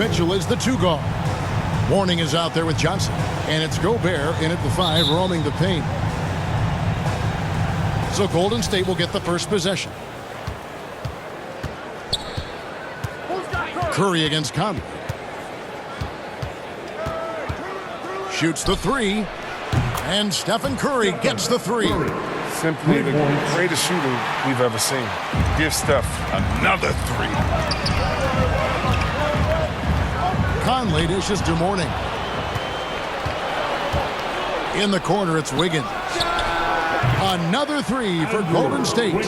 Mitchell is the 2 guard. Warning is out there with Johnson. And it's Gobert in at the 5, roaming the paint. So Golden State will get the first possession. Curry against Conley. Shoots the 3. And Stephen Curry gets the 3. Simply the greatest shooter we've ever seen. Give Steph another 3. Conley dishes to Mourning. In the corner, it's Wiggins. Another 3 for Golden State.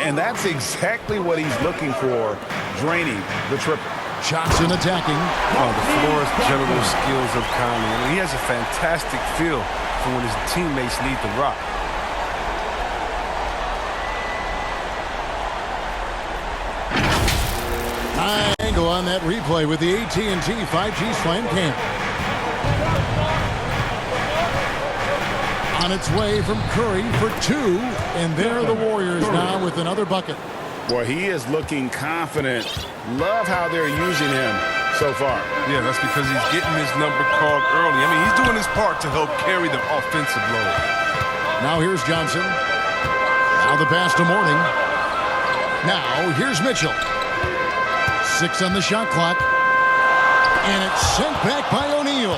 And that's exactly what he's looking for, draining the triple. Johnson attacking. Oh, the floor's general skills of Conley. I mean, he has a fantastic feel for when his teammates need the rock. High angle on that replay with the AT&T 5G Slam Cam. On its way from Curry for 2, and there are the Warriors now with another bucket. Well, he is looking confident. Love how they're using him so far. Yeah, that's because he's getting his number called early. I mean, he's doing his part to help carry the offensive load. Now here's Johnson. Now the pass to Mourning. Now here's Mitchell. 6 on the shot clock. And it's sent back by O'Neal.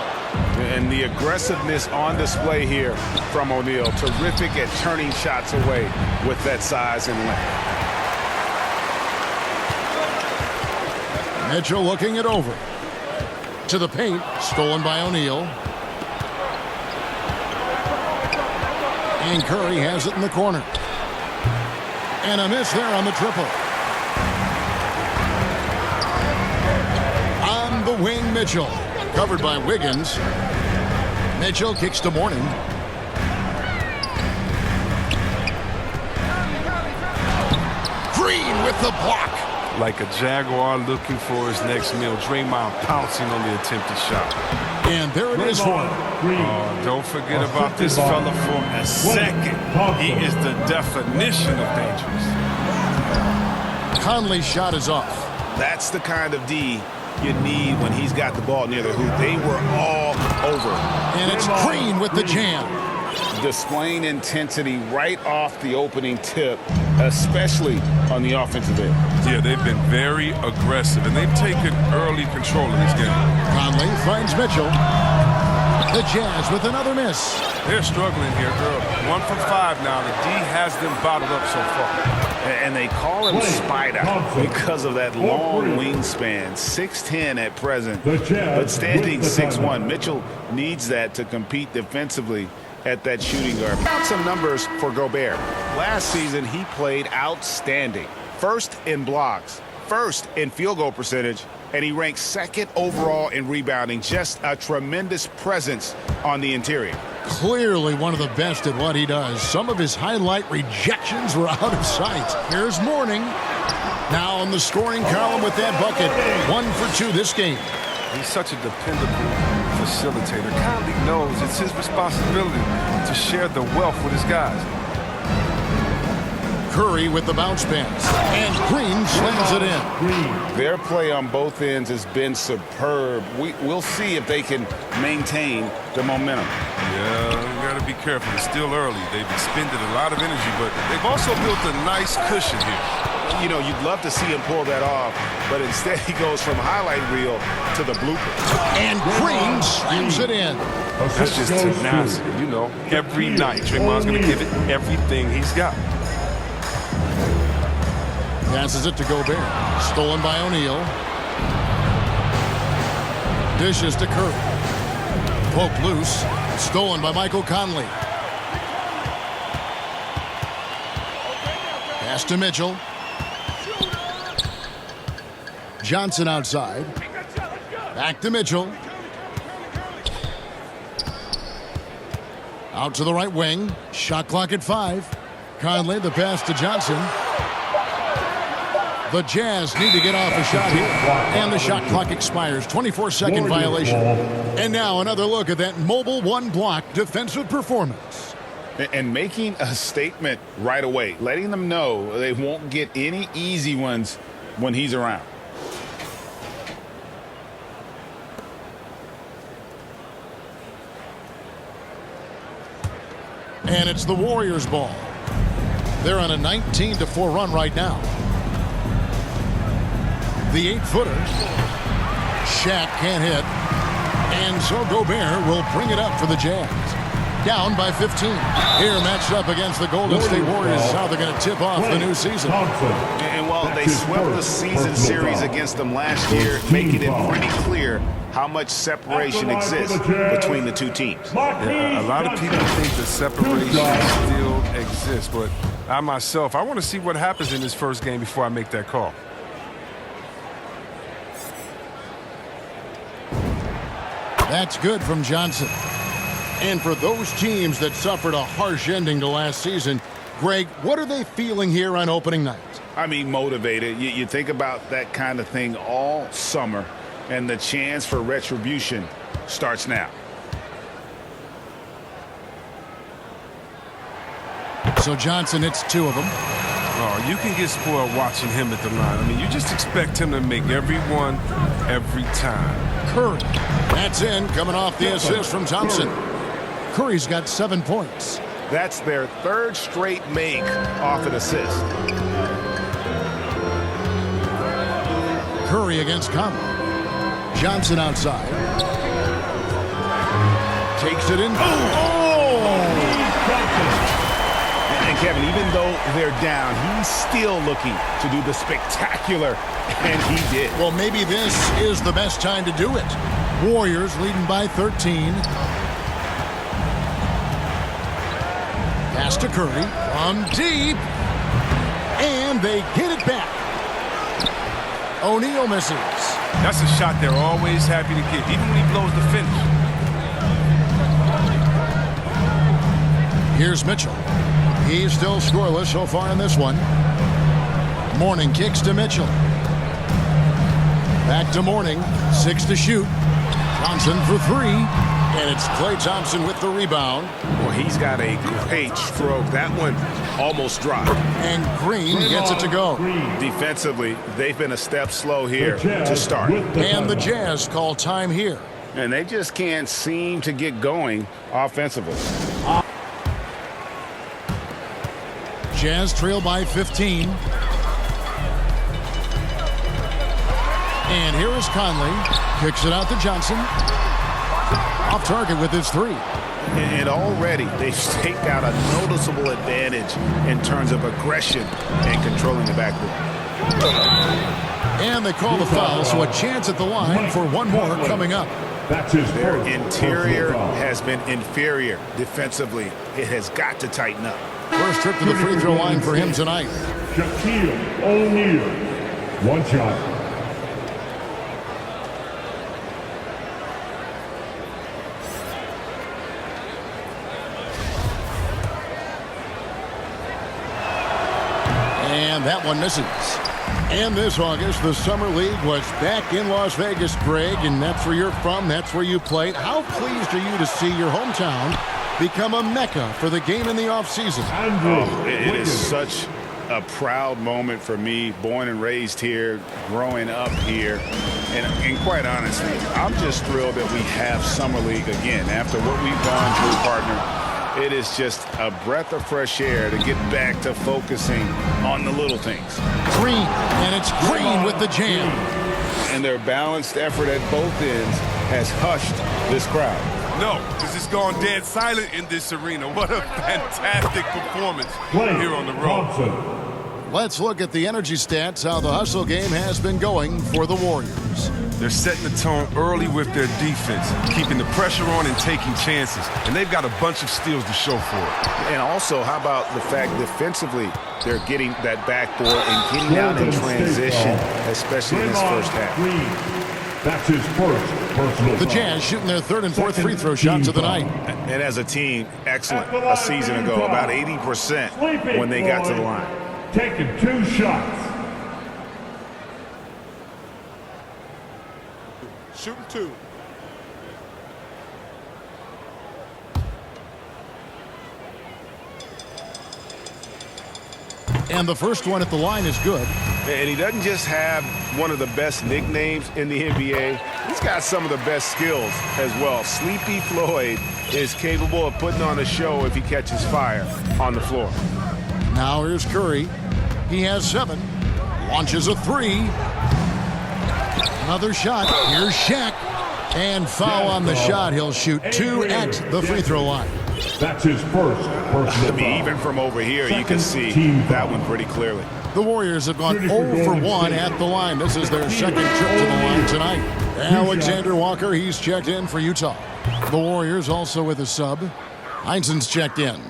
And the aggressiveness on display here from O'Neal. Terrific at turning shots away with that size and length. Mitchell looking it over. To the paint. Stolen by O'Neal. And Curry has it in the corner. And a miss there on the triple. On the wing, Mitchell. Covered by Wiggins. Mitchell kicks to Mourning. Green with the block. Like a Jaguar looking for his next meal. Draymond pouncing on the attempted shot. And there it is for him. Oh, don't forget about this fella for a second. He is the definition of dangerous. Conley's shot is off. That's the kind of D you need when he's got the ball near the hoop. They were all over. And it's Green with the jam. Displaying intensity right off the opening tip, especially on the offensive end. Yeah, they've been very aggressive, and they've taken early control of this game. Conley finds Mitchell. The Jazz with another miss. They're struggling here early. 1 for 5 now. The D has them bottled up so far. And they call him Spider because of that long wingspan. 6'10" at present, but standing 6'1". Mitchell needs that to compete defensively at that shooting guard. Got some numbers for Gobert. Last season, he played outstanding. First in blocks, first in field goal percentage, and he ranked 2nd overall in rebounding. Just a tremendous presence on the interior. Clearly one of the best at what he does. Some of his highlight rejections were out of sight. Here's Mourning. Now on the scoring column with that bucket. 1 for 2 this game. He's such a dependable facilitator. Conley knows it's his responsibility to share the wealth with his guys. Curry with the bounce pass. And Green slams it in. Their play on both ends has been superb. We'll see if they can maintain the momentum. Yeah, you got to be careful. It's still early. They've expended a lot of energy, but they've also built a nice cushion here. You know, you'd love to see him pull that off, but instead he goes from highlight reel to the blooper. And Green slams it in. That's just tenacity, you know. Every night, Draymond's going to give it everything he's got. Passes it to Gobert. Stolen by O'Neal. Dishes to Curry. Poked loose. Stolen by Michael Conley. Pass to Mitchell. Johnson outside. Back to Mitchell. Out to the right wing. Shot clock at 5. Conley, the pass to Johnson. The Jazz need to get off a shot here. And the shot clock expires. 24-second violation. And now another look at that mobile one-block defensive performance. And making a statement right away. Letting them know they won't get any easy ones when he's around. And it's the Warriors' ball. They're on a 19-4 run right now. The 8-footer. Shaq can't hit. And so Gobert will bring it up for the Jazz. Down by 15. Here matched up against the Golden State Warriors. How they're going to tip off the new season. And while they swept the season series against them last year, making it pretty clear how much separation exists between the two teams. Yeah, a lot of people think the separation still exists, but I myself, I want to see what happens in this first game before I make that call. That's good from Johnson. And for those teams that suffered a harsh ending to last season, Greg, what are they feeling here on opening night? I mean, motivated. You think about that kind of thing all summer, and the chance for retribution starts now. So Johnson hits 2 of them. Oh, you can get spoiled watching him at the line. I mean, you just expect him to make every one, every time. Curry. That's in, coming off the assist from Thompson. Curry's got 7 points. That's their 3rd straight make off an assist. Curry against Conley. Johnson outside. Takes it in. And Kevin, even though they're down, he's still looking to do the spectacular, and he did. Well, maybe this is the best time to do it. Warriors leading by 13. Pass to Curry from deep. And they get it back. O'Neal misses. That's a shot they're always happy to get, even when he blows the finish. Here's Mitchell. He's still scoreless so far in this one. Mourning kicks to Mitchell. Back to Mourning. 6 to shoot. Johnson for 3. And it's Klay Thompson with the rebound. Well, he's got a great stroke. That one almost dropped. And Green gets it to go. Defensively, they've been a step slow here to start. And the Jazz call time here. And they just can't seem to get going offensively. Jazz trail by 15. And here is Conley. Kicks it out to Johnson. Off target with his 3. And already they've staked out a noticeable advantage in terms of aggression and controlling the backcourt. And they call the foul, so a chance at the line for one more coming up. Their interior has been inferior defensively. It has got to tighten up. First trip to the free throw line for him tonight. Shaquille O'Neal. 1 shot. And that one misses. And this August, the Summer League was back in Las Vegas, Greg, and that's where you're from, that's where you played. How pleased are you to see your hometown become a mecca for the game in the offseason? Oh, it is such a proud moment for me, born and raised here, growing up here. And quite honestly, I'm just thrilled that we have Summer League again. After what we've gone through, partner, it is just a breath of fresh air to get back to focusing on the little things. Green, and it's Green with the jam. And their balanced effort at both ends has hushed this crowd. No, because it's gone dead silent in this arena. What a fantastic performance here on the road. Let's look at the energy stats, how the hustle game has been going for the Warriors. They're setting the tone early with their defense, keeping the pressure on and taking chances. And they've got a bunch of steals to show for it. And also, how about the fact defensively, they're getting that backboard and getting out in transition, especially in this first half. That's his first personal The Jazz shooting their 3rd and 4th free throw shots of the night. And as a team, excellent. A season ago, about 80% when they got to the line. Taking 2 shots. Shooting 2. And the first one at the line is good. And he doesn't just have one of the best nicknames in the NBA. He's got some of the best skills as well. Sleepy Floyd is capable of putting on a show if he catches fire on the floor. Now here's Curry. He has 7. Launches a 3. Another shot. Here's Shaq. And foul on the shot. He'll shoot 2 at the free throw line. That's his first personal I mean, foul. even from over here, you can see that one pretty clearly. The Warriors have gone 0 for 1 at the line. This is their second trip to the line tonight. Alexander Walker, he's checked in for Utah. The Warriors also with a sub. Heinsohn's checked in.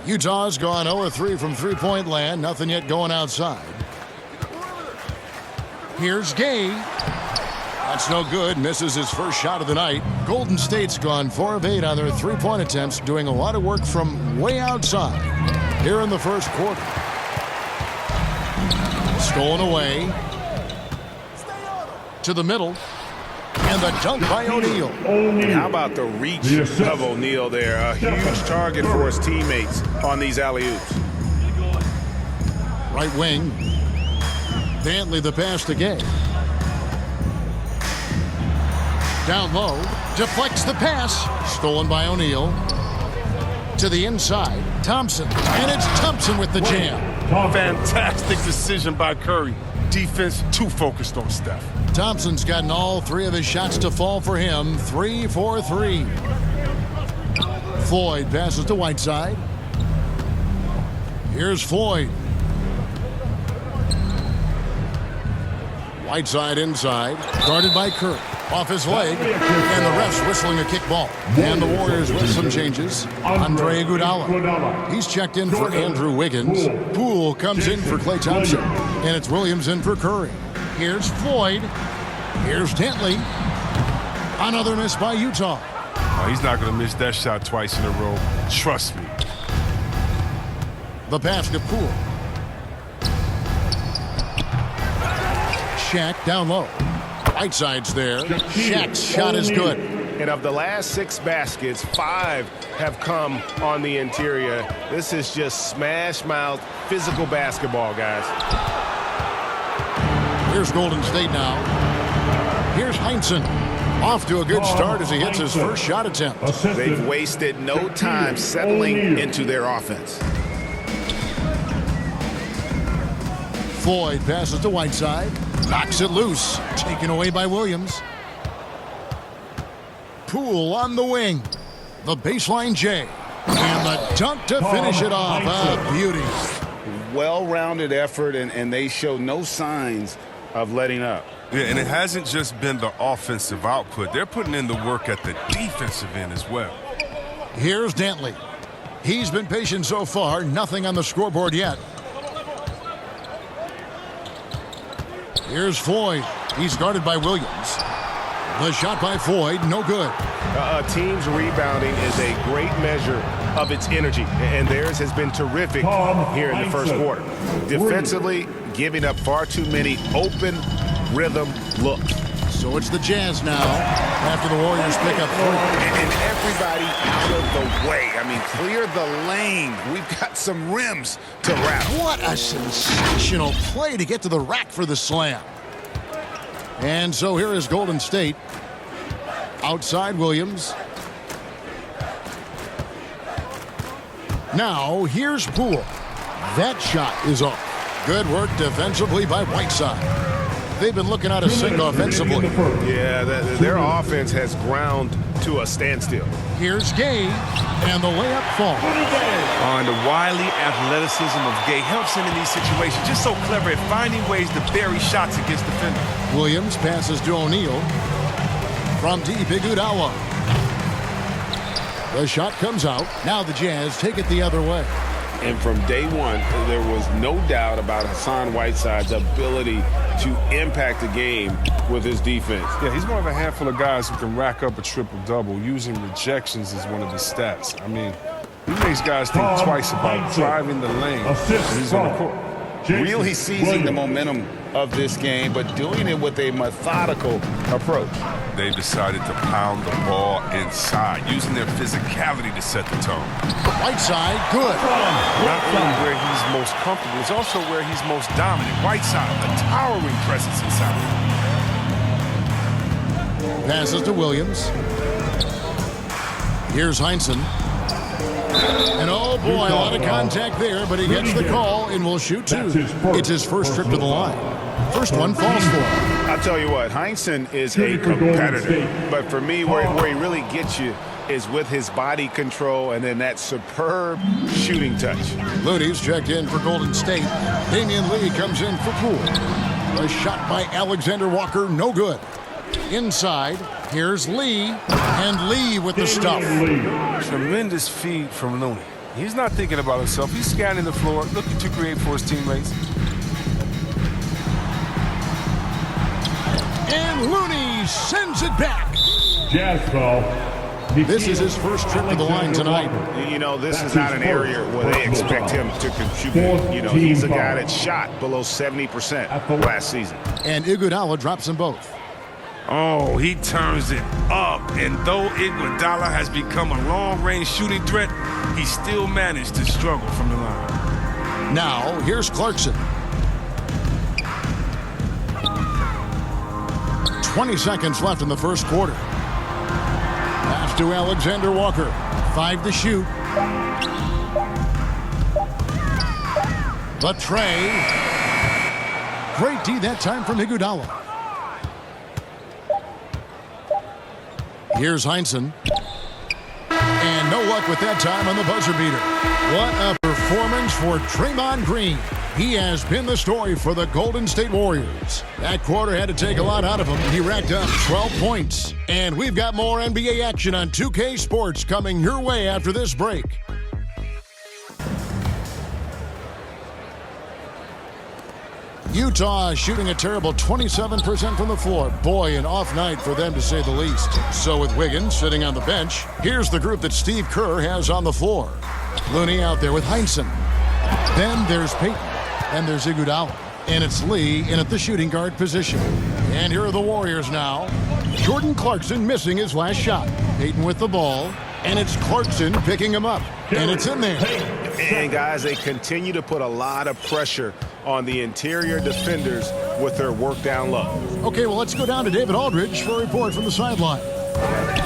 Utah's gone 0-3 from three-point land. Nothing yet going outside. Here's Gay. That's no good. Misses his first shot of the night. Golden State's gone 4 of 8 on their three-point attempts, doing a lot of work from way outside here in the first quarter. Stolen away to the middle. And the dunk by O'Neal. And how about the reach of O'Neal there? A huge target for his teammates on these alley-oops. Right wing. Dantley the pass to Gay. Down low. Deflects the pass. Stolen by O'Neal. To the inside. Thompson. And it's Thompson with the jam. Fantastic decision by Curry. Defense too focused on Steph. Thompson's gotten all 3 of his shots to fall for him. 3 for 3. Floyd passes to Whiteside. Here's Floyd. Whiteside inside. Guarded by Curry. Off his leg. And the refs whistling a kick ball. And the Warriors with some changes. Andre Iguodala. He's checked in for Andrew Wiggins. Poole comes in for Klay Thompson. And it's Williams in for Curry. Here's Floyd. Here's Dantley. Another miss by Utah. Oh, he's not going to miss that shot twice in a row. Trust me. The pass to Poole. Shaq down low. Whiteside's there. Shaq's shot is good. And of the last 6 baskets, 5 have come on the interior. This is just smash-mouth physical basketball, guys. Here's Golden State now. Here's Heinsohn. Off to a good start as he hits his first shot attempt. They've wasted no time settling into their offense. Floyd passes to Whiteside. Knocks it loose. Taken away by Williams. Poole on the wing. The baseline J. And the dunk to finish it off. A beauty. Well-rounded effort, and they show no signs of letting up. Yeah, and it hasn't just been the offensive output. They're putting in the work at the defensive end as well. Here's Dantley. He's been patient so far. Nothing on the scoreboard yet. Here's Floyd. He's guarded by Williams. The shot by Floyd, no good. A team's rebounding is a great measure of its energy, and theirs has been terrific here in the first quarter. Defensively, giving up far too many open rhythm looks. So it's the Jazz now after the Warriors pick up 3. And everybody out of the way. I mean, clear the lane. We've got some rims to rattle. What a sensational play to get to the rack for the slam. And so here is Golden State. Outside Williams. Now here's Poole. That shot is off. Good work defensively by Whiteside. They've been looking out of sync offensively. Yeah, their offense has ground to a standstill. Here's Gay, and the layup falls. And the wily athleticism of Gay helps him in these situations. Just so clever at finding ways to bury shots against defenders. Williams passes to O'Neal. From deep, Iguodala. The shot comes out. Now the Jazz take it the other way. And from day one, there was no doubt about Hassan Whiteside's ability to impact the game with his defense. Yeah, he's one of a handful of guys who can rack up a triple-double. Using rejections as one of his stats. I mean, he makes guys think twice about driving the lane when he's on the court. Really seizing the momentum of this game, but doing it with a methodical approach. They've decided to pound the ball inside, using their physicality to set the tone. Whiteside, good. Not only where he's most comfortable, it's also where he's most dominant. Whiteside, a towering presence inside. Passes to Williams. Here's Heinsohn. And oh boy, a lot of contact there, but he gets the call and will shoot two. It's his first trip to the line. First one falls for him. I'll tell you what, Heinsohn is a competitor. But for me, where he really gets you is with his body control and then that superb shooting touch. Looney's checked in for Golden State. Damian Lee comes in for Poole. A shot by Alexander Walker, no good. Inside, here's Lee, and Lee with the stuff. Tremendous feed from Looney. He's not thinking about himself. He's scanning the floor, looking to create for his teammates. And Looney sends it back. Jazz foul. This is his first trip to the line tonight. You know, this is not an area where they expect him to contribute. You know, he's a guy that shot below 70% last season. And Iguodala drops them both. Oh, he turns it up. And though Iguodala has become a long-range shooting threat, he still managed to struggle from the line. Now, here's Clarkson. 20 seconds left in the first quarter. Pass to Alexander Walker. 5 to shoot. The tray. Great D that time from Iguodala. Here's Heinsohn. And no luck with that time on the buzzer beater. What a performance for Draymond Green. He has been the story for the Golden State Warriors. That quarter had to take a lot out of him. He racked up 12 points. And we've got more NBA action on 2K Sports coming your way after this break. Utah shooting a terrible 27% from the floor. Boy, an off night for them to say the least. So with Wiggins sitting on the bench, here's the group that Steve Kerr has on the floor. Looney out there with Heinsohn. Then there's Payton. And there's Iguodala. And it's Lee in at the shooting guard position. And here are the Warriors now. Jordan Clarkson missing his last shot. Payton with the ball. And it's Clarkson picking him up. And it's in there. And guys, they continue to put a lot of pressure on the interior defenders with their work down low. Okay, well, let's go down to David Aldridge for a report from the sideline.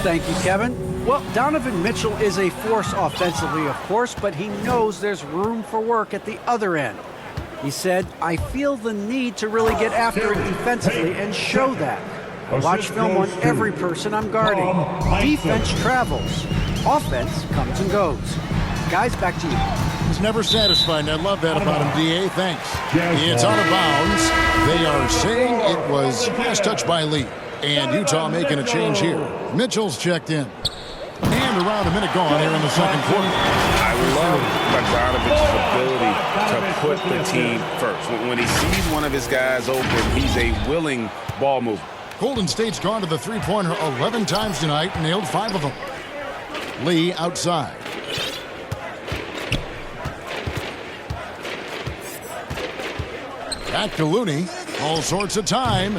Thank you, Kevin. Well, Donovan Mitchell is a force offensively, of course, but he knows there's room for work at the other end. He said, I feel the need to really get after it defensively and show that. I watch film on every person I'm guarding. Defense travels. Offense comes and goes. Guys, back to you. He's never satisfied, and I love that about him, D.A. Thanks. It's out of bounds. They are saying it was last touched by Lee. And Utah making a change here. Mitchell's checked in. And around a minute gone here in the second quarter. I love Bogdanovich's ability to put the team first. When he sees one of his guys open, he's a willing ball mover. Golden State's gone to the three-pointer 11 times tonight, nailed 5 of them. Lee outside. Back to Looney. All sorts of time.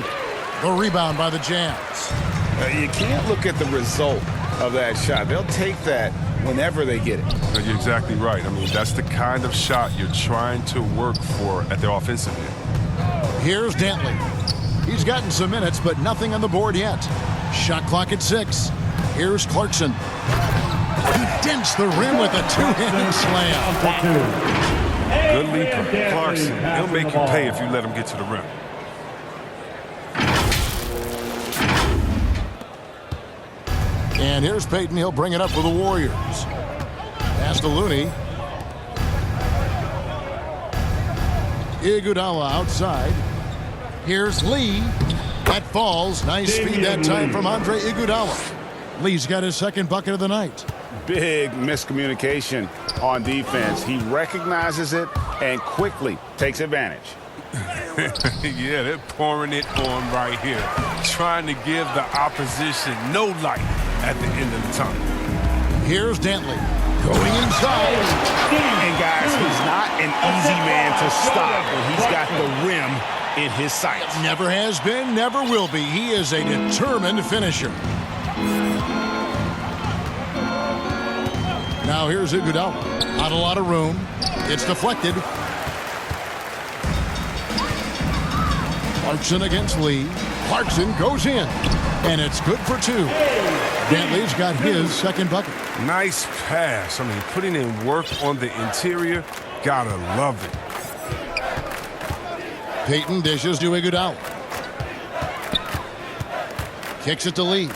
The rebound by the Jazz. You can't look at the result of that shot. They'll take that whenever they get it. You're exactly right. I mean, that's the kind of shot you're trying to work for at the offensive end. Here's Dantley. He's gotten some minutes, but nothing on the board yet. Shot clock at 6. Here's Clarkson. He dents the rim with a two-handed slam. Good leaper. Clarkson, he'll make you pay if you let him get to the rim. And here's Payton. He'll bring it up for the Warriors. Pass to Looney. Iguodala outside. Here's Lee. That falls. Nice feed that time from Andre Iguodala. Lee's got his second bucket of the night. Big miscommunication on defense. He recognizes it and quickly takes advantage. Yeah, they're pouring it on right here. Trying to give the opposition no light at the end of the tunnel. Here's Dantley. Going inside. And guys, he's not an easy man to stop when he's got the rim in his sights. Never has been, never will be. He is a determined finisher. Now here's Iguodala. Not a lot of room. It's deflected. Clarkson against Lee. Clarkson goes in. And it's good for 2. Dantley's got his second bucket. Nice pass. I mean, putting in work on the interior. Gotta love it. Payton dishes to Iguodala. Kicks it to Lee.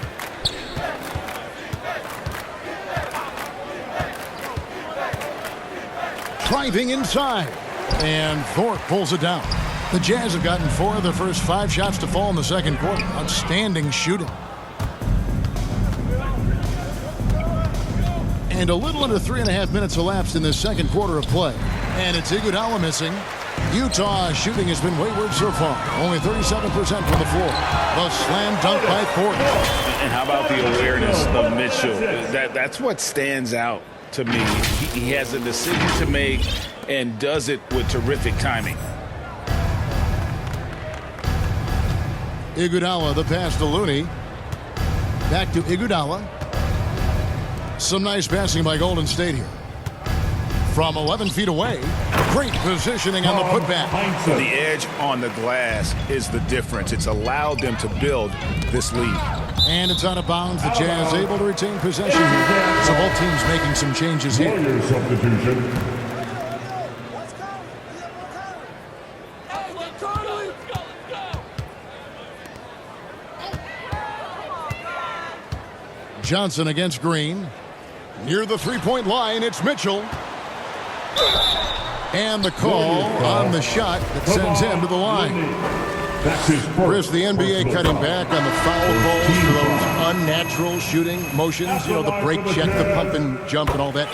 Driving inside. And Thorpe pulls it down. The Jazz have gotten 4 of their first 5 shots to fall in the second quarter. Outstanding shooting. And a little under 3.5 minutes elapsed in this second quarter of play. And it's Iguodala missing. Utah shooting has been wayward so far. Only 37% from the floor. The slam dunk by Thornton. And how about the awareness of Mitchell? That's what stands out to me. He has a decision to make and does it with terrific timing. Iguodala, the pass to Looney. Back to Iguodala. Some nice passing by Golden State here. From 11 feet away, great positioning on the putback. The edge on the glass is the difference. It's allowed them to build this lead. And it's out of bounds. The Jazz able to retain possession here. So both teams making some changes here. Warriors substitution. Johnson against Green. Near the three-point line, it's Mitchell. And the call on the shot that sends him to the line. Chris, the NBA cutting back on the foul calls for those unnatural shooting motions. You know, the break check, the pump and jump and all that.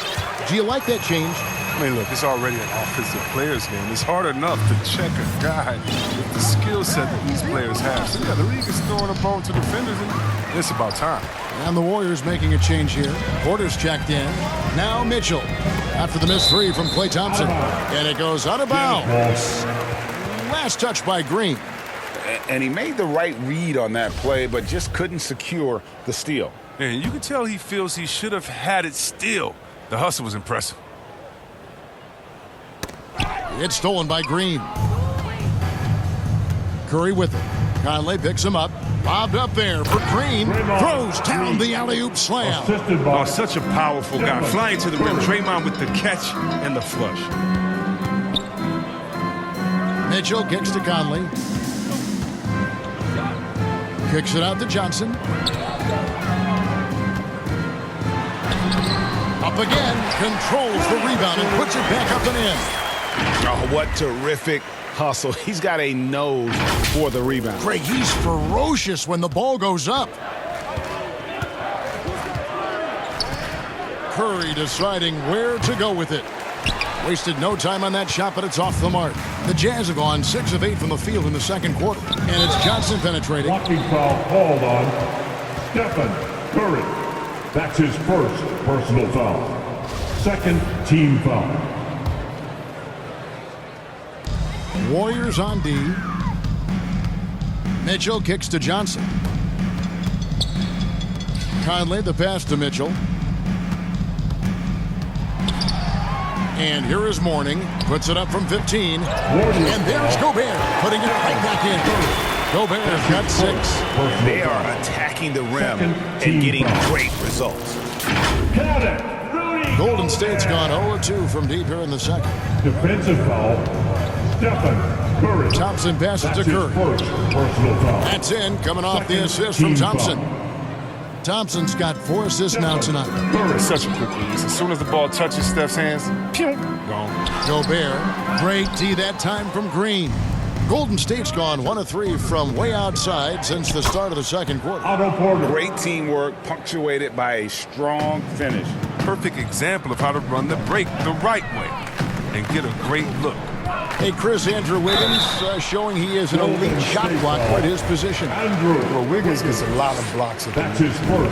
Do you like that change? I mean, look, it's already an offensive player's game. It's hard enough to check a guy with the skill set that these players have. So, yeah, the league is throwing a bone to defenders, and it's about time. And the Warriors making a change here. Porter's checked in. Now Mitchell after the missed 3 from Klay Thompson. And it goes out of bounds. Last touch by Green. And he made the right read on that play, but just couldn't secure the steal. And you can tell he feels he should have had it still. The hustle was impressive. It's stolen by Green. Curry with it. Conley picks him up. Lobbed up there for Green. Throws down the alley-oop slam. Oh, such a powerful guy. Flying to the rim. Draymond with the catch and the flush. Mitchell kicks to Conley. Kicks it out to Johnson. Up again. Controls the rebound and puts it back up and in. Oh, what terrific hustle. He's got a nose for the rebound. Greg, he's ferocious when the ball goes up. Curry deciding where to go with it. Wasted no time on that shot, but it's off the mark. The Jazz have gone 6 of 8 from the field in the second quarter. And it's Johnson penetrating. Blocking foul called on Stephen Curry. That's his first personal foul. Second team foul. Warriors on D. Mitchell kicks to Johnson. Conley the pass to Mitchell. And here is Mourning. Puts it up from 15. And there's Gobert putting it right back in. Gobert has got 6. They are attacking the rim and getting great results. Golden State's gone 0-2 from deep here in the second. Defensive foul. Stephen Curry. Thompson passes to Curry. First personal foul. That's in, coming off the assist from Thompson. Thompson's got 4 assists now tonight. It's such a quick release. As soon as the ball touches Steph's hands, pew, gone. Gobert, great D that time from Green. Golden State's gone 1 of 3 from way outside since the start of the second quarter. Otto Porter. Great teamwork punctuated by a strong finish. Perfect example of how to run the break the right way and get a great look. Hey, Chris, Andrew Wiggins showing he is an elite shot blocker at his position. Well, Wiggins gets a lot of blocks. That's his first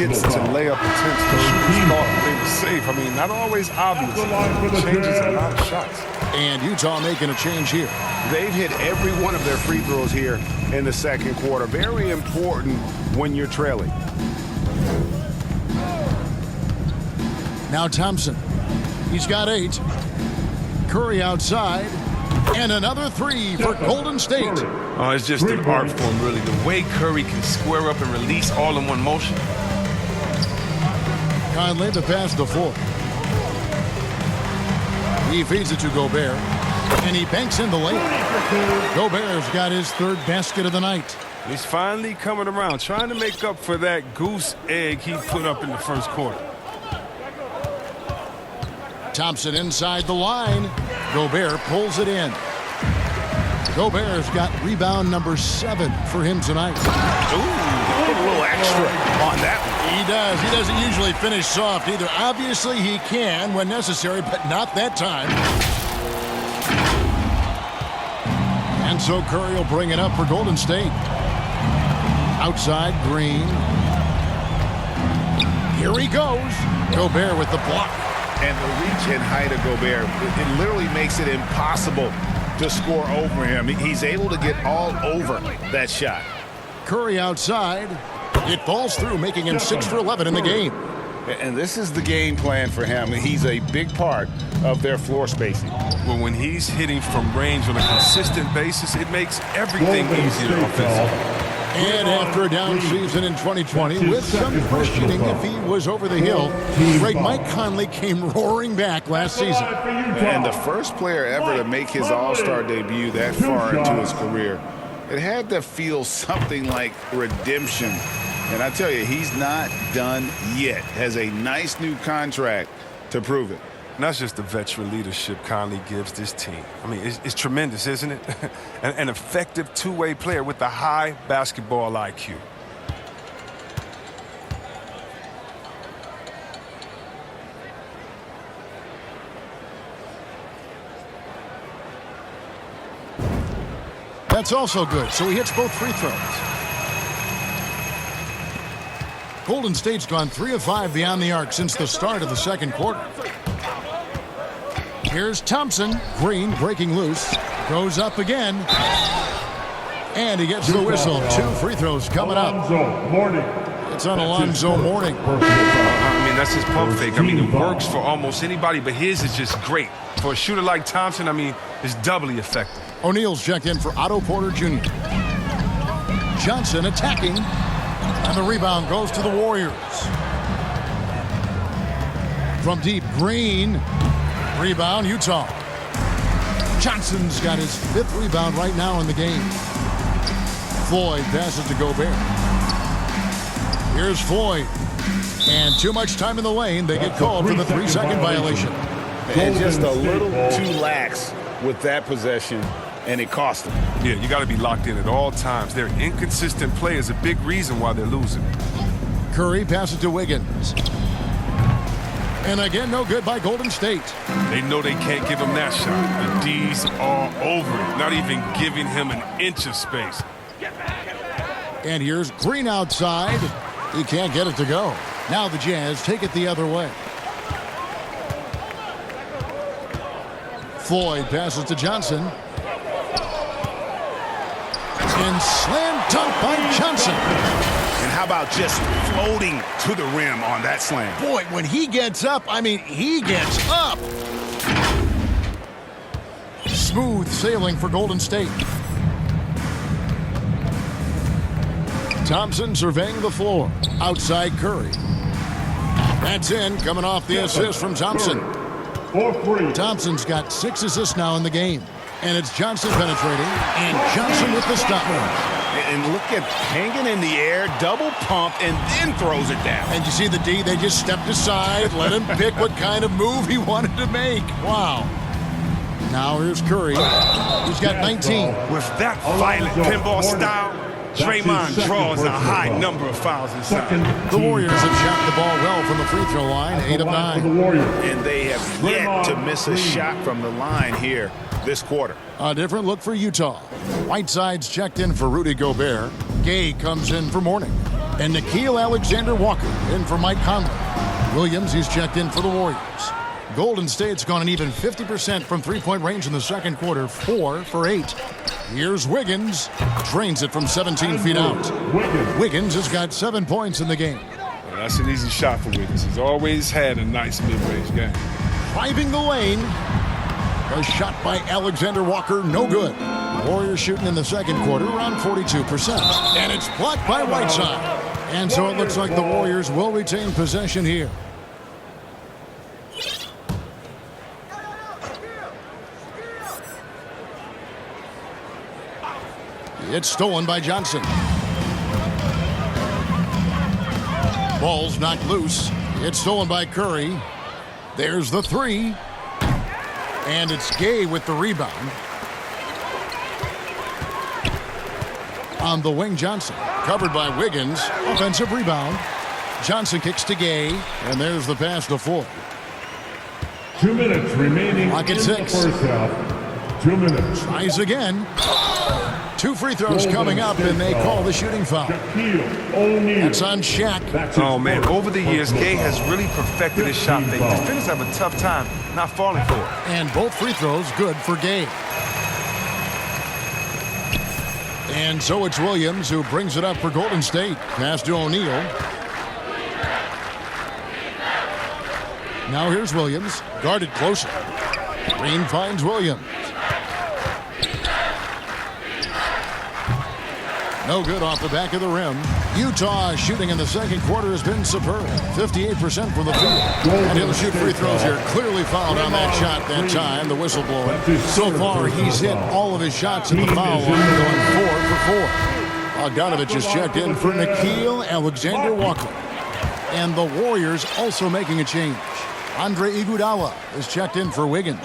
He gets to personal foul. lay up attempts to shoot his thought they were safe. I mean, not always obvious. It changes a lot of shots. And Utah making a change here. They've hit every one of their free throws here in the second quarter. Very important when you're trailing. Now Thompson. He's got 8. Curry outside. And another three for Golden State. Oh, it's just an art form, really. The way Curry can square up and release all in one motion. Conley to pass to Ford. He feeds it to Gobert. And he banks in the lane. Gobert's got his third basket of the night. He's finally coming around, trying to make up for that goose egg he put up in the first quarter. Thompson inside the line. Gobert pulls it in. Gobert's got rebound number 7 for him tonight. Ooh, put a little extra on that one. He does. He doesn't usually finish soft either. Obviously, he can when necessary, but not that time. And so Curry will bring it up for Golden State. Outside, Green. Here he goes. Gobert with the block. And the reach and height of Gobert, it literally makes it impossible to score over him. He's able to get all over that shot. Curry outside. It falls through, making him 6 for 11 in the game. And this is the game plan for him. He's a big part of their floor spacing. Well, when he's hitting from range on a consistent basis, it makes everything easier offensively. And after a down season in 2020, with some questioning if he was over the hill, Greg Mike Conley came roaring back last season. And the first player ever to make his All-Star debut that far into his career, it had to feel something like redemption. And I tell you, he's not done yet. Has a nice new contract to prove it. And that's just the veteran leadership Conley gives this team. I mean, it's tremendous, isn't it? An effective two-way player with a high basketball IQ. That's also good, so he hits both free throws. Golden State's gone 3 of 5 beyond the arc since the start of the second quarter. Here's Thompson. Green breaking loose. Goes up again. And he gets the whistle. 2 free throws coming up. It's on Alonzo Mourning. I mean, that's his pump fake. I mean, it works for almost anybody, but his is just great. For a shooter like Thompson, I mean, it's doubly effective. O'Neal's checked in for Otto Porter Jr. Johnson attacking. And the rebound goes to the Warriors. From deep, Green. Rebound, Utah. Johnson's got his 5th rebound right now in the game. Floyd passes to Gobert. Here's Floyd. And too much time in the lane. They get called for the 3-second violation. And just a little too lax with that possession, and it cost them. Yeah, you got to be locked in at all times. Their inconsistent play is a big reason why they're losing. Curry passes to Wiggins. And again, no good by Golden State. They know they can't give him that shot. The D's are over it, not even giving him an inch of space. And here's Green outside. He can't get it to go. Now the Jazz take it the other way. Floyd passes to Johnson. And slam dunk by Johnson. And how about just floating to the rim on that slam? Boy, when he gets up, I mean, he gets up. Smooth sailing for Golden State. Thompson surveying the floor. Outside Curry. That's in, coming off the assist from Thompson. Thompson's got 6 assists now in the game. And it's Johnson penetrating, and Johnson with the stop. And look at hanging in the air, double pump, and then throws it down. And you see the D, they just stepped aside, let him pick what kind of move he wanted to make. Wow. Now here's Curry. He's got 19. With that violent pinball style, Draymond draws a high number of fouls inside. The Warriors have shot the ball well from the free throw line, 8 of 9. And they have yet to miss a shot from the line here this quarter. A different look for Utah. Whiteside's checked in for Rudy Gobert. Gay comes in for Mourning. And Nickeil Alexander-Walker in for Mike Conley. Williams, he's checked in for the Warriors. Golden State's gone an even 50% from three-point range in the second quarter, 4 for 8. Here's Wiggins. Drains it from 17 feet out. Wiggins has got 7 points in the game. Well, that's an easy shot for Wiggins. He's always had a nice mid-range game. Driving the lane. A shot by Alexander Walker, no good. Warriors shooting in the second quarter around 42%. And it's blocked by Whiteside. And so it looks like the Warriors will retain possession here. It's stolen by Johnson. Ball's knocked loose. It's stolen by Curry. There's the three. And it's Gay with the rebound. On the wing, Johnson. Covered by Wiggins. Offensive rebound. Johnson kicks to Gay. And there's the pass to Ford. 2 minutes remaining Clock at in 6. the first half. 2 minutes. Tries again. 2 free throws coming up, and they call the shooting foul. Shaquille O'Neal. That's on Shaq. That's his Oh, man, first over the years, Gay personal has foul. really perfected his shot fake. Defenders have a tough time not falling for it. And both free throws good for Gay. And so it's Williams who brings it up for Golden State. Pass to O'Neal. Now here's Williams. Guarded closer. Green finds Williams. No good off the back of the rim. Utah shooting in the second quarter has been superb. 58% from the field. And he'll shoot free throws here. Clearly fouled on that shot that time. The whistle blowing. So far, he's hit all of his shots at the foul line, going 4 for 4. Bogdanovich is checked in for Nickeil Alexander-Walker. And the Warriors also making a change. Andre Iguodala is checked in for Wiggins.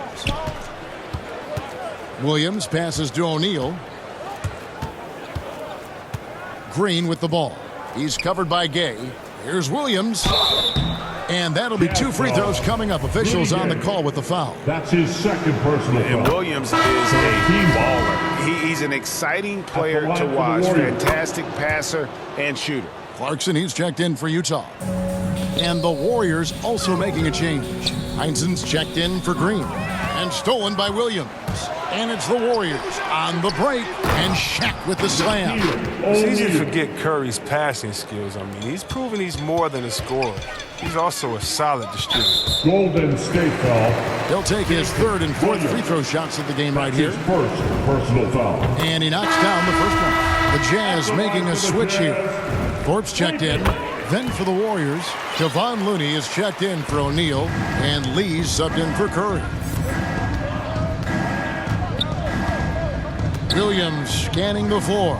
Williams passes to O'Neal. Green with the ball. He's covered by Gay. Here's Williams. And that'll be 2 free throws coming up. Officials on the call with the foul. That's his second personal And foul. Williams is a baller. He's an exciting player to watch. Fantastic passer and shooter. Clarkson, he's checked in for Utah. And the Warriors also making a change. Heinzen's checked in for Green. And stolen by Williams. And it's the Warriors on the break. And Shaq with the slam. It's easy to forget Curry's passing skills. I mean, he's proven he's more than a scorer. He's also a solid distributor. Golden State foul. He'll take his third and fourth free throw shots of the game right here. His first personal foul. And he knocks down the first one. The Jazz making a switch here. Thorpe's checked in. Then for the Warriors, Kevon Looney is checked in for O'Neal. And Lee's subbed in for Curry. Williams scanning the floor.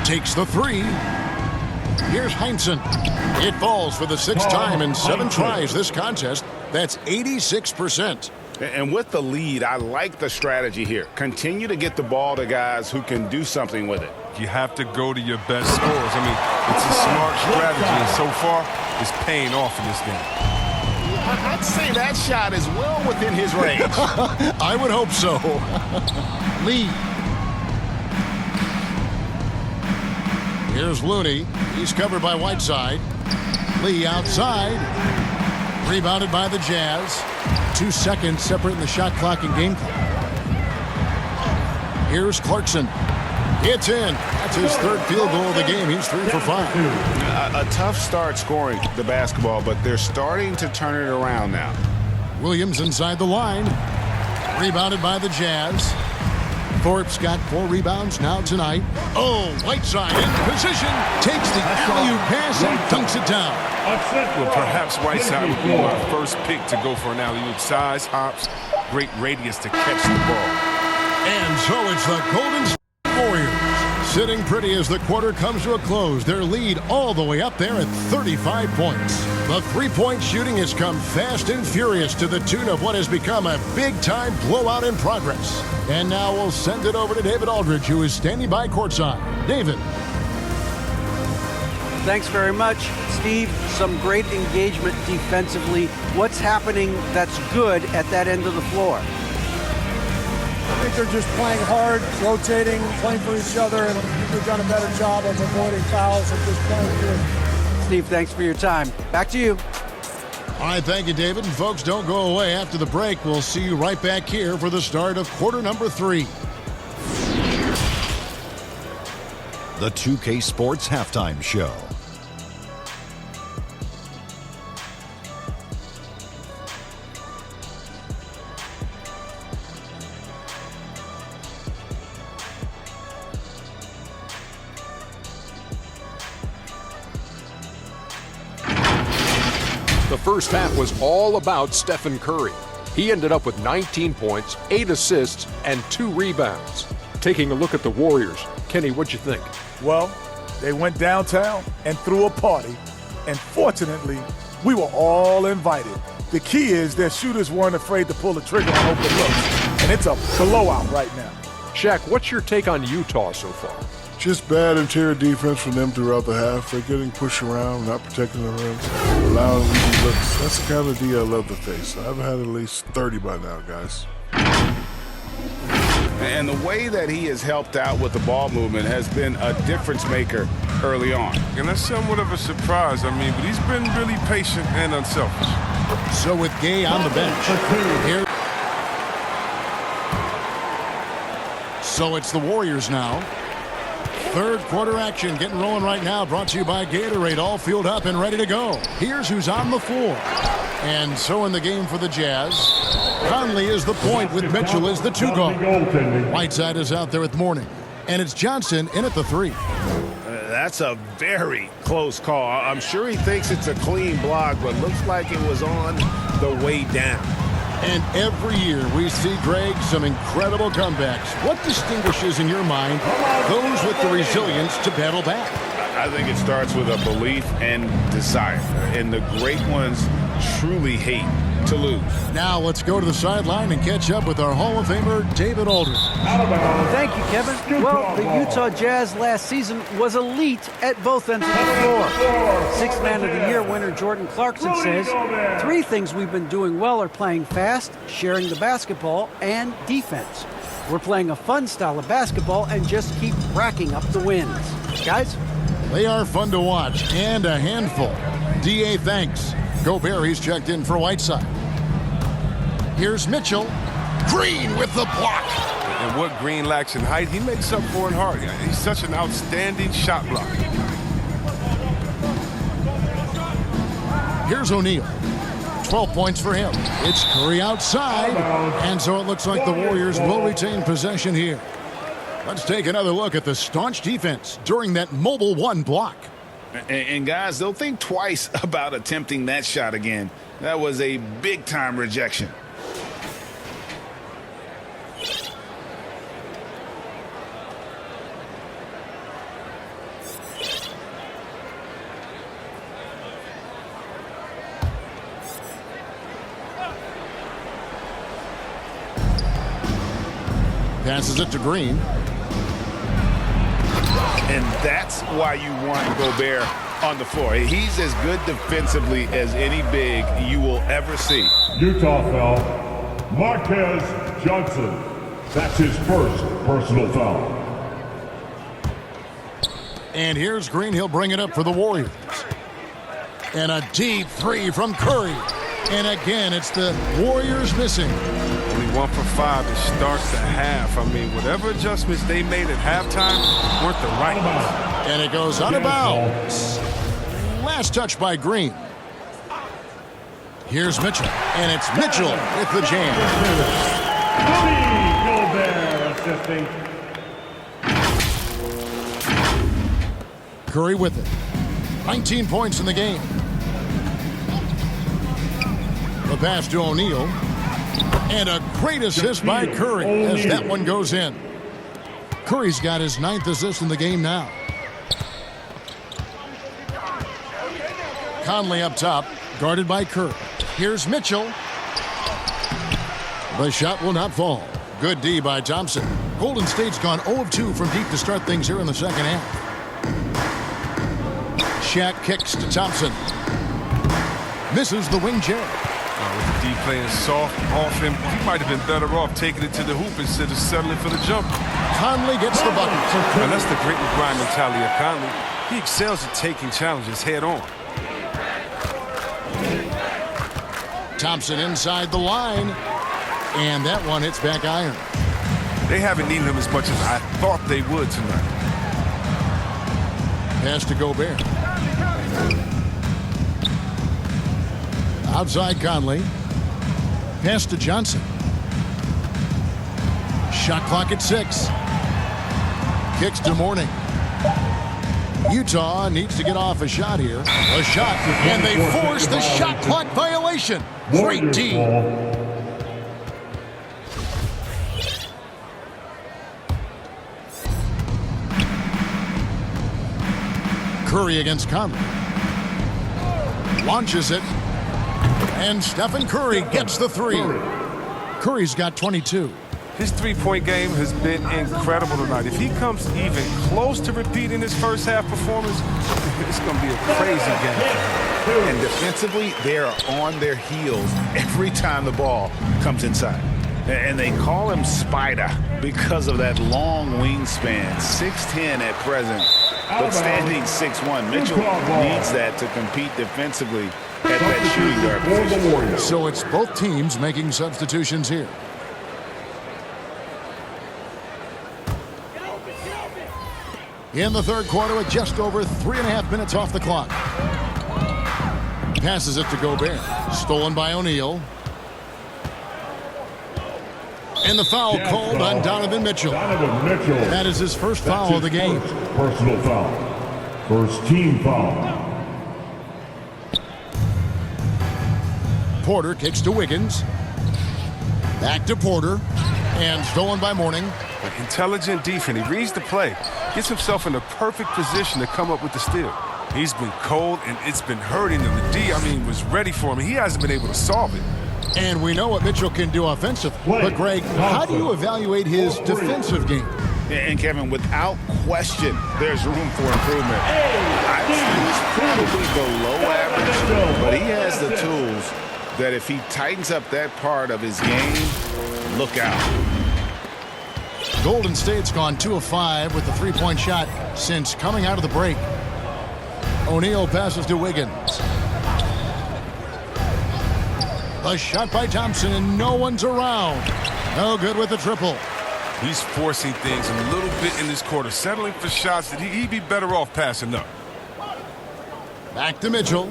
Takes the three. Here's Heinzen. It falls for the 6th time in 7 tries this contest. That's 86%. And with the lead, I like the strategy here. Continue to get the ball to guys who can do something with it. You have to go to your best scorers. I mean, it's a smart strategy, and so far, it's paying off in this game. I'd say that shot is well within his range. I would hope so. Lee. Here's Looney. He's covered by Whiteside. Lee outside. Rebounded by the Jazz. 2 seconds separating the shot clock and game clock. Here's Clarkson. It's in. That's his 3rd field goal of the game. He's 3 for 5. A tough start scoring the basketball, but they're starting to turn it around now. Williams inside the line. Rebounded by the Jazz. Thorpe's got 4 rebounds now tonight. Oh, Whiteside in position. Takes the alley-oop pass and dunks it down. Well, perhaps Whiteside would be my first pick to go for an alley-oop. Size, hops, great radius to catch the ball. And so it's the Golden State Warriors sitting pretty as the quarter comes to a close. Their lead all the way up there at 35 points. The three-point shooting has come fast and furious to the tune of what has become a big-time blowout in progress. And now we'll send it over to David Aldridge, who is standing by courtside. David. Thanks very much, Steve. Some great engagement defensively. What's happening that's good at that end of the floor? I think they're just playing hard, rotating, playing for each other, and they've done a better job of avoiding fouls and just playing good. Steve, thanks for your time. Back to you. All right, thank you, David. And folks, don't go away. After the break, we'll see you right back here for the start of quarter number 3. The 2K Sports Halftime Show. The first half was all about Stephen Curry. He ended up with 19 points, 8 assists, and 2 rebounds. Taking a look at the Warriors, Kenny, what'd you think? Well, they went downtown and threw a party, and fortunately, we were all invited. The key is their shooters weren't afraid to pull the trigger on open looks, and it's a blowout right now. Shaq, what's your take on Utah so far? Just bad interior defense from them throughout the half. They're getting pushed around, not protecting the rim, allowing easy looks. That's the kind of D I love to face. I've had at least 30 by now, guys. And the way that he has helped out with the ball movement has been a difference maker early on. And that's somewhat of a surprise, I mean, but he's been really patient and unselfish. So with Gay on the bench, here. So it's the Warriors now. Third quarter action getting rolling right now, brought to you by Gatorade, all fueled up and ready to go. Here's who's on the floor. And so in the game for the Jazz, Conley is the point with Mitchell as the 2 guard. Whiteside is out there with Mourning. And it's Johnson in at the 3. That's a very close call. I'm sure he thinks it's a clean block, but looks like it was on the way down. And every year we see, Greg, some incredible comebacks. What distinguishes in your mind those with the resilience to battle back? I think it starts with a belief and desire. And the great ones truly hate to lose. Now let's go to the sideline and catch up with our Hall of Famer, David Aldridge. Thank you, Kevin. Well, the Utah Jazz last season was elite at both ends of the floor. Sixth Man of the Year winner Jordan Clarkson says, 3 things we've been doing well are playing fast, sharing the basketball, and defense. We're playing a fun style of basketball and just keep racking up the wins. Guys? They are fun to watch and a handful. D.A. thanks. Gobert, he's checked in for Whiteside. Here's Mitchell. Green with the block. And what Green lacks in height, he makes up for in heart. He's such an outstanding shot blocker. Here's O'Neal. 12 points for him. It's Curry outside. And so it looks like the Warriors will retain possession here. Let's take another look at the staunch defense during that mobile 1 block. And guys, they'll think twice about attempting that shot again. That was a big-time rejection. Passes it to Green. And that's why you want Gobert on the floor. He's as good defensively as any big you will ever see. Utah foul, Marquez Johnson. That's his first personal foul. And here's Green. He'll bring it up for the Warriors. And a deep 3 from Curry. And again, it's the Warriors missing. Only 1 for 5 to start the half. I mean, whatever adjustments they made at halftime weren't the right ones. And it goes out of bounds. Last touch by Green. Here's Mitchell. And it's Mitchell with the jam. Gobert assisting. Curry with it. 19 points in the game. The pass to O'Neal. And a great assist by Curry as that one goes in. Curry's got his 9th assist in the game now. Conley up top, guarded by Curry. Here's Mitchell. The shot will not fall. Good D by Thompson. Golden State's gone 0 of 2 from deep to start things here in the second half. Shaq kicks to Thompson. Misses the wing jab. With the D playing soft off him, he might have been better off taking it to the hoop instead of settling for the jump. Conley gets the bucket. And that's the great grind mentality of Conley. He excels at taking challenges head on. Thompson inside the line. And that one hits back iron. They haven't needed him as much as I thought they would tonight. Pass to Gobert. Outside Conley. Pass to Johnson. Shot clock at 6. Kicks to Mourning. Utah needs to get off a shot here. A shot, and they force the shot clock violation. Great D. Curry against Conley. Launches it. And Stephen Curry gets the three. Curry's got 22. His three-point game has been incredible tonight. If he comes even close to repeating his first half performance, it's going to be a crazy game. And defensively, they are on their heels every time the ball comes inside. And they call him Spider because of that long wingspan, 6'10" at present, but standing 6'1". Mitchell needs that to compete defensively at that shooting guard position. So it's both teams making substitutions here. In the third quarter with just over 3.5 minutes off the clock. Passes it to Gobert. Stolen by O'Neal. And the foul called on Donovan Mitchell. That is his first foul of the game. Personal foul. First team foul. Porter kicks to Wiggins. Back to Porter. And stolen by Mourning. Intelligent defense. He reads the play. Gets himself in a perfect position to come up with the steal. He's been cold, and it's been hurting him. The D, was ready for him. He hasn't been able to solve it. And we know what Mitchell can do offensively. But, Greg, how do you evaluate his defensive game? And, Kevin, without question, there's room for improvement. I'd say he's probably below average, but he has the tools that if he tightens up that part of his game, look out. Golden State's gone 2 of 5 with the three-point shot since coming out of the break. O'Neal passes to Wiggins. A shot by Thompson, and no one's around. No good with the triple. He's forcing things a little bit in this quarter, settling for shots that he'd be better off passing up. Back to Mitchell.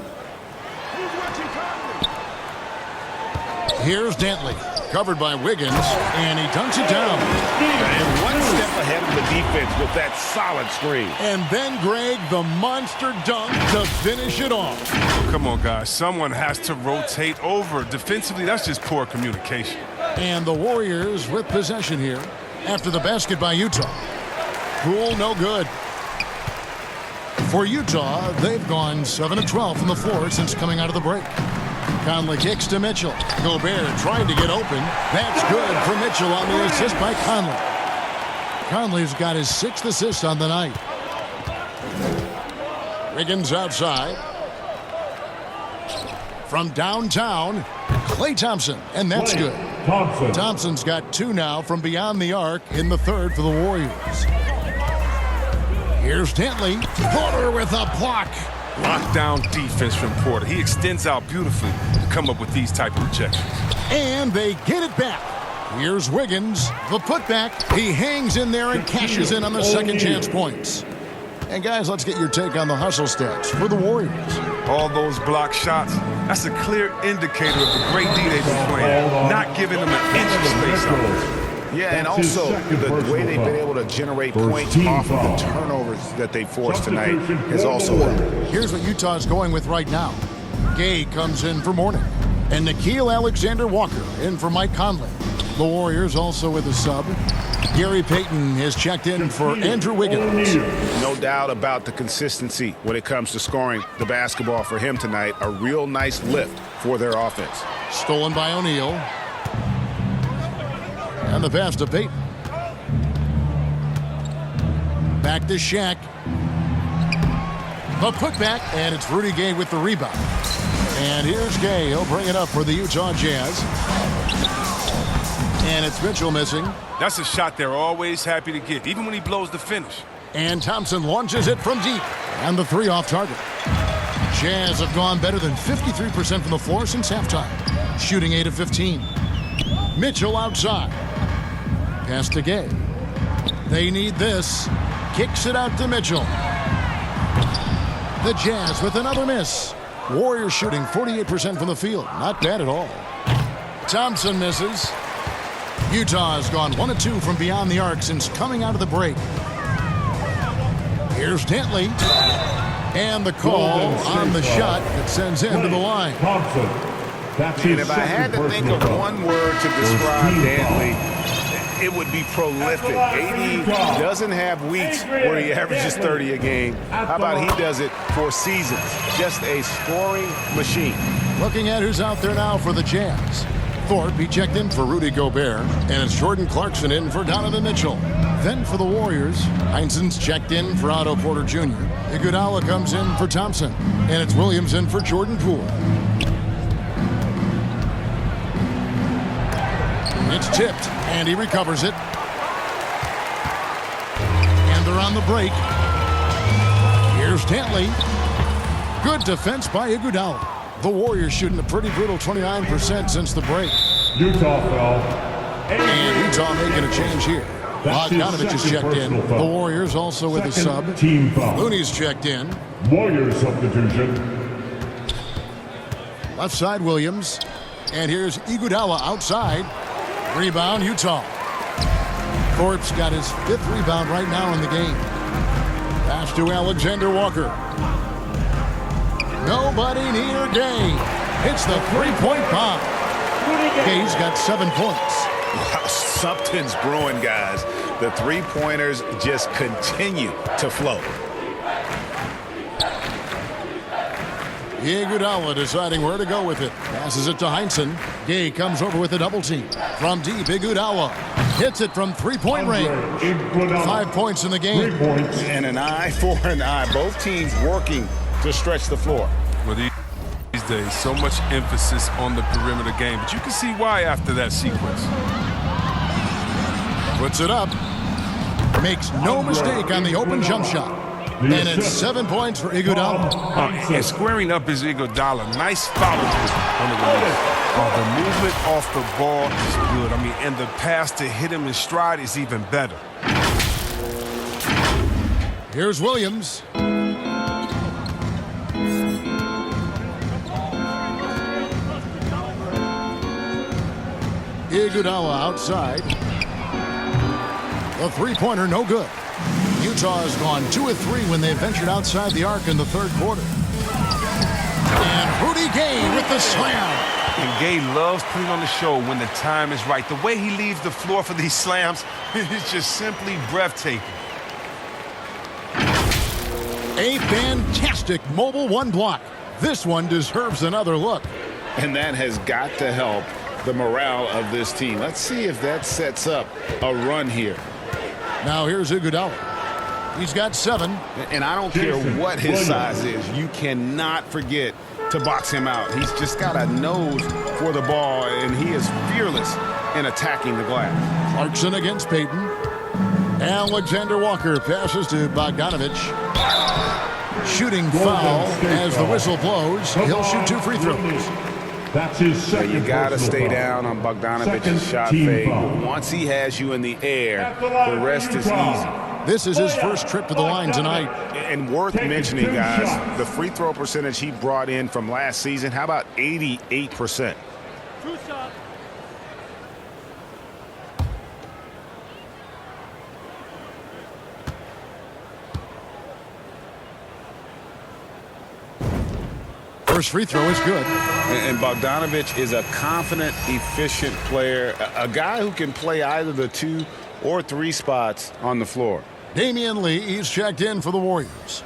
Here's Dantley, covered by Wiggins, and he dunks it down. And one step ahead of the defense with that solid screen. And then, Greg, the monster dunk to finish it off. Come on, guys. Someone has to rotate over. Defensively, that's just poor communication. And the Warriors with possession here after the basket by Utah. Poole, no good. For Utah, they've gone 7 of 12 from the floor since coming out of the break. Conley kicks to Mitchell. Gobert trying to get open. That's good for Mitchell on the assist by Conley. Conley's got his 6th assist on the night. Wiggins outside. From downtown, Klay Thompson, and that's good. Thompson's got 2 now from beyond the arc in the third for the Warriors. Here's Dantley. Porter with a block. Lockdown defense from Porter. He extends out beautifully to come up with these type of rejections. And they get it back. Here's Wiggins, the putback. He hangs in there and cashes in on the second chance points. And guys, let's get your take on the hustle stats for the Warriors. All those block shots, that's a clear indicator of the great D they've been playing, not giving them an inch of space out there. Yeah, and also the way they've been able to generate points off of the turnovers that they forced tonight has also helped. Here's what Utah's going with right now. Gay comes in for Mourning, and Nickeil Alexander-Walker in for Mike Conley. The Warriors also with a sub. Gary Payton has checked in for Andrew Wiggins. No doubt about the consistency when it comes to scoring the basketball for him tonight. A real nice lift for their offense. Stolen by O'Neal. And the pass to Payton. Back to Shaq. The putback, and it's Rudy Gay with the rebound. And here's Gay. He'll bring it up for the Utah Jazz. And it's Mitchell missing. That's a shot they're always happy to get, even when he blows the finish. And Thompson launches it from deep. And the 3 off target. Jazz have gone better than 53% from the floor since halftime, shooting 8 of 15. Mitchell outside. Pass to Gay. They need this. Kicks it out to Mitchell. The Jazz with another miss. Warriors shooting 48% from the field. Not bad at all. Thompson misses. Utah has gone 1 of 2 from beyond the arc since coming out of the break. Here's Dantley. And the call on the shot that sends him to the line. Thompson. And if I had to think of one word to describe Dantley, it would be prolific. AD doesn't have weeks where he averages 30 a game. How about he does it for seasons? Just a scoring machine. Looking at who's out there now for the Jazz. Thorpe, he checked in for Rudy Gobert, and it's Jordan Clarkson in for Donovan Mitchell. Then for the Warriors, Heinsohn's checked in for Otto Porter Jr. Iguodala comes in for Thompson, and it's Williams in for Jordan Poole. It's tipped, and he recovers it. And they're on the break. Here's Dantley. Good defense by Iguodala. The Warriors shooting a pretty brutal 29% since the break. Utah foul. And Utah making a change here. Bogdanovich is checked in. The Warriors also with a sub. Team foul. Looney's checked in. Warriors substitution. Left side Williams. And here's Iguodala outside. Rebound Utah. Thorpe's got his 5th rebound right now in the game. Pass to Alexander Walker. Nobody near Gay. It's the three-point bomb. Gay's got 7 points. Wow, something's brewing, guys. The three-pointers just continue to flow. Iguodala deciding where to go with it. Passes it to Heinsohn. Gay comes over with a double team. From deep, Iguodala hits it from three-point range. 5 points in the game. 3 points. And an eye for an eye. Both teams working to stretch the floor. Well, these days, so much emphasis on the perimeter game, but you can see why after that sequence. Puts it up. Makes no mistake on the open jump shot. And it's 7 points for Iguodala. And squaring up is Iguodala. Nice follow on the release. The movement off the ball is good. I mean, and the pass to hit him in stride is even better. Here's Williams. Iguodala outside. The three-pointer no good. Utah has gone 2 of 3 when they ventured outside the arc in the third quarter. And Rudy Gay with the slam. And Gay loves putting on the show when the time is right. The way he leaves the floor for these slams is just simply breathtaking. A fantastic mobile one block. This one deserves another look. And that has got to help the morale of this team. Let's see if that sets up a run here. Now here's Iguodala. He's got 7. And I don't care what his size is. You cannot forget to box him out. He's just got a nose for the ball, and he is fearless in attacking the glass. Clarkson against Payton. Alexander Walker passes to Bogdanovich. Shooting foul as the whistle blows. He'll shoot 2 free throws. That's his second. You got to stay foul. down on Bogdanovich's shot fade. Once he has you in the air, the rest is easy. This is his first trip to the line tonight. And worth mentioning, guys, the free throw percentage he brought in from last season, how about 88%? First free throw is good. And Bogdanovich is a confident, efficient player, a guy who can play either the 2 or 3 spots on the floor. Damian Lee, he's checked in for the Warriors.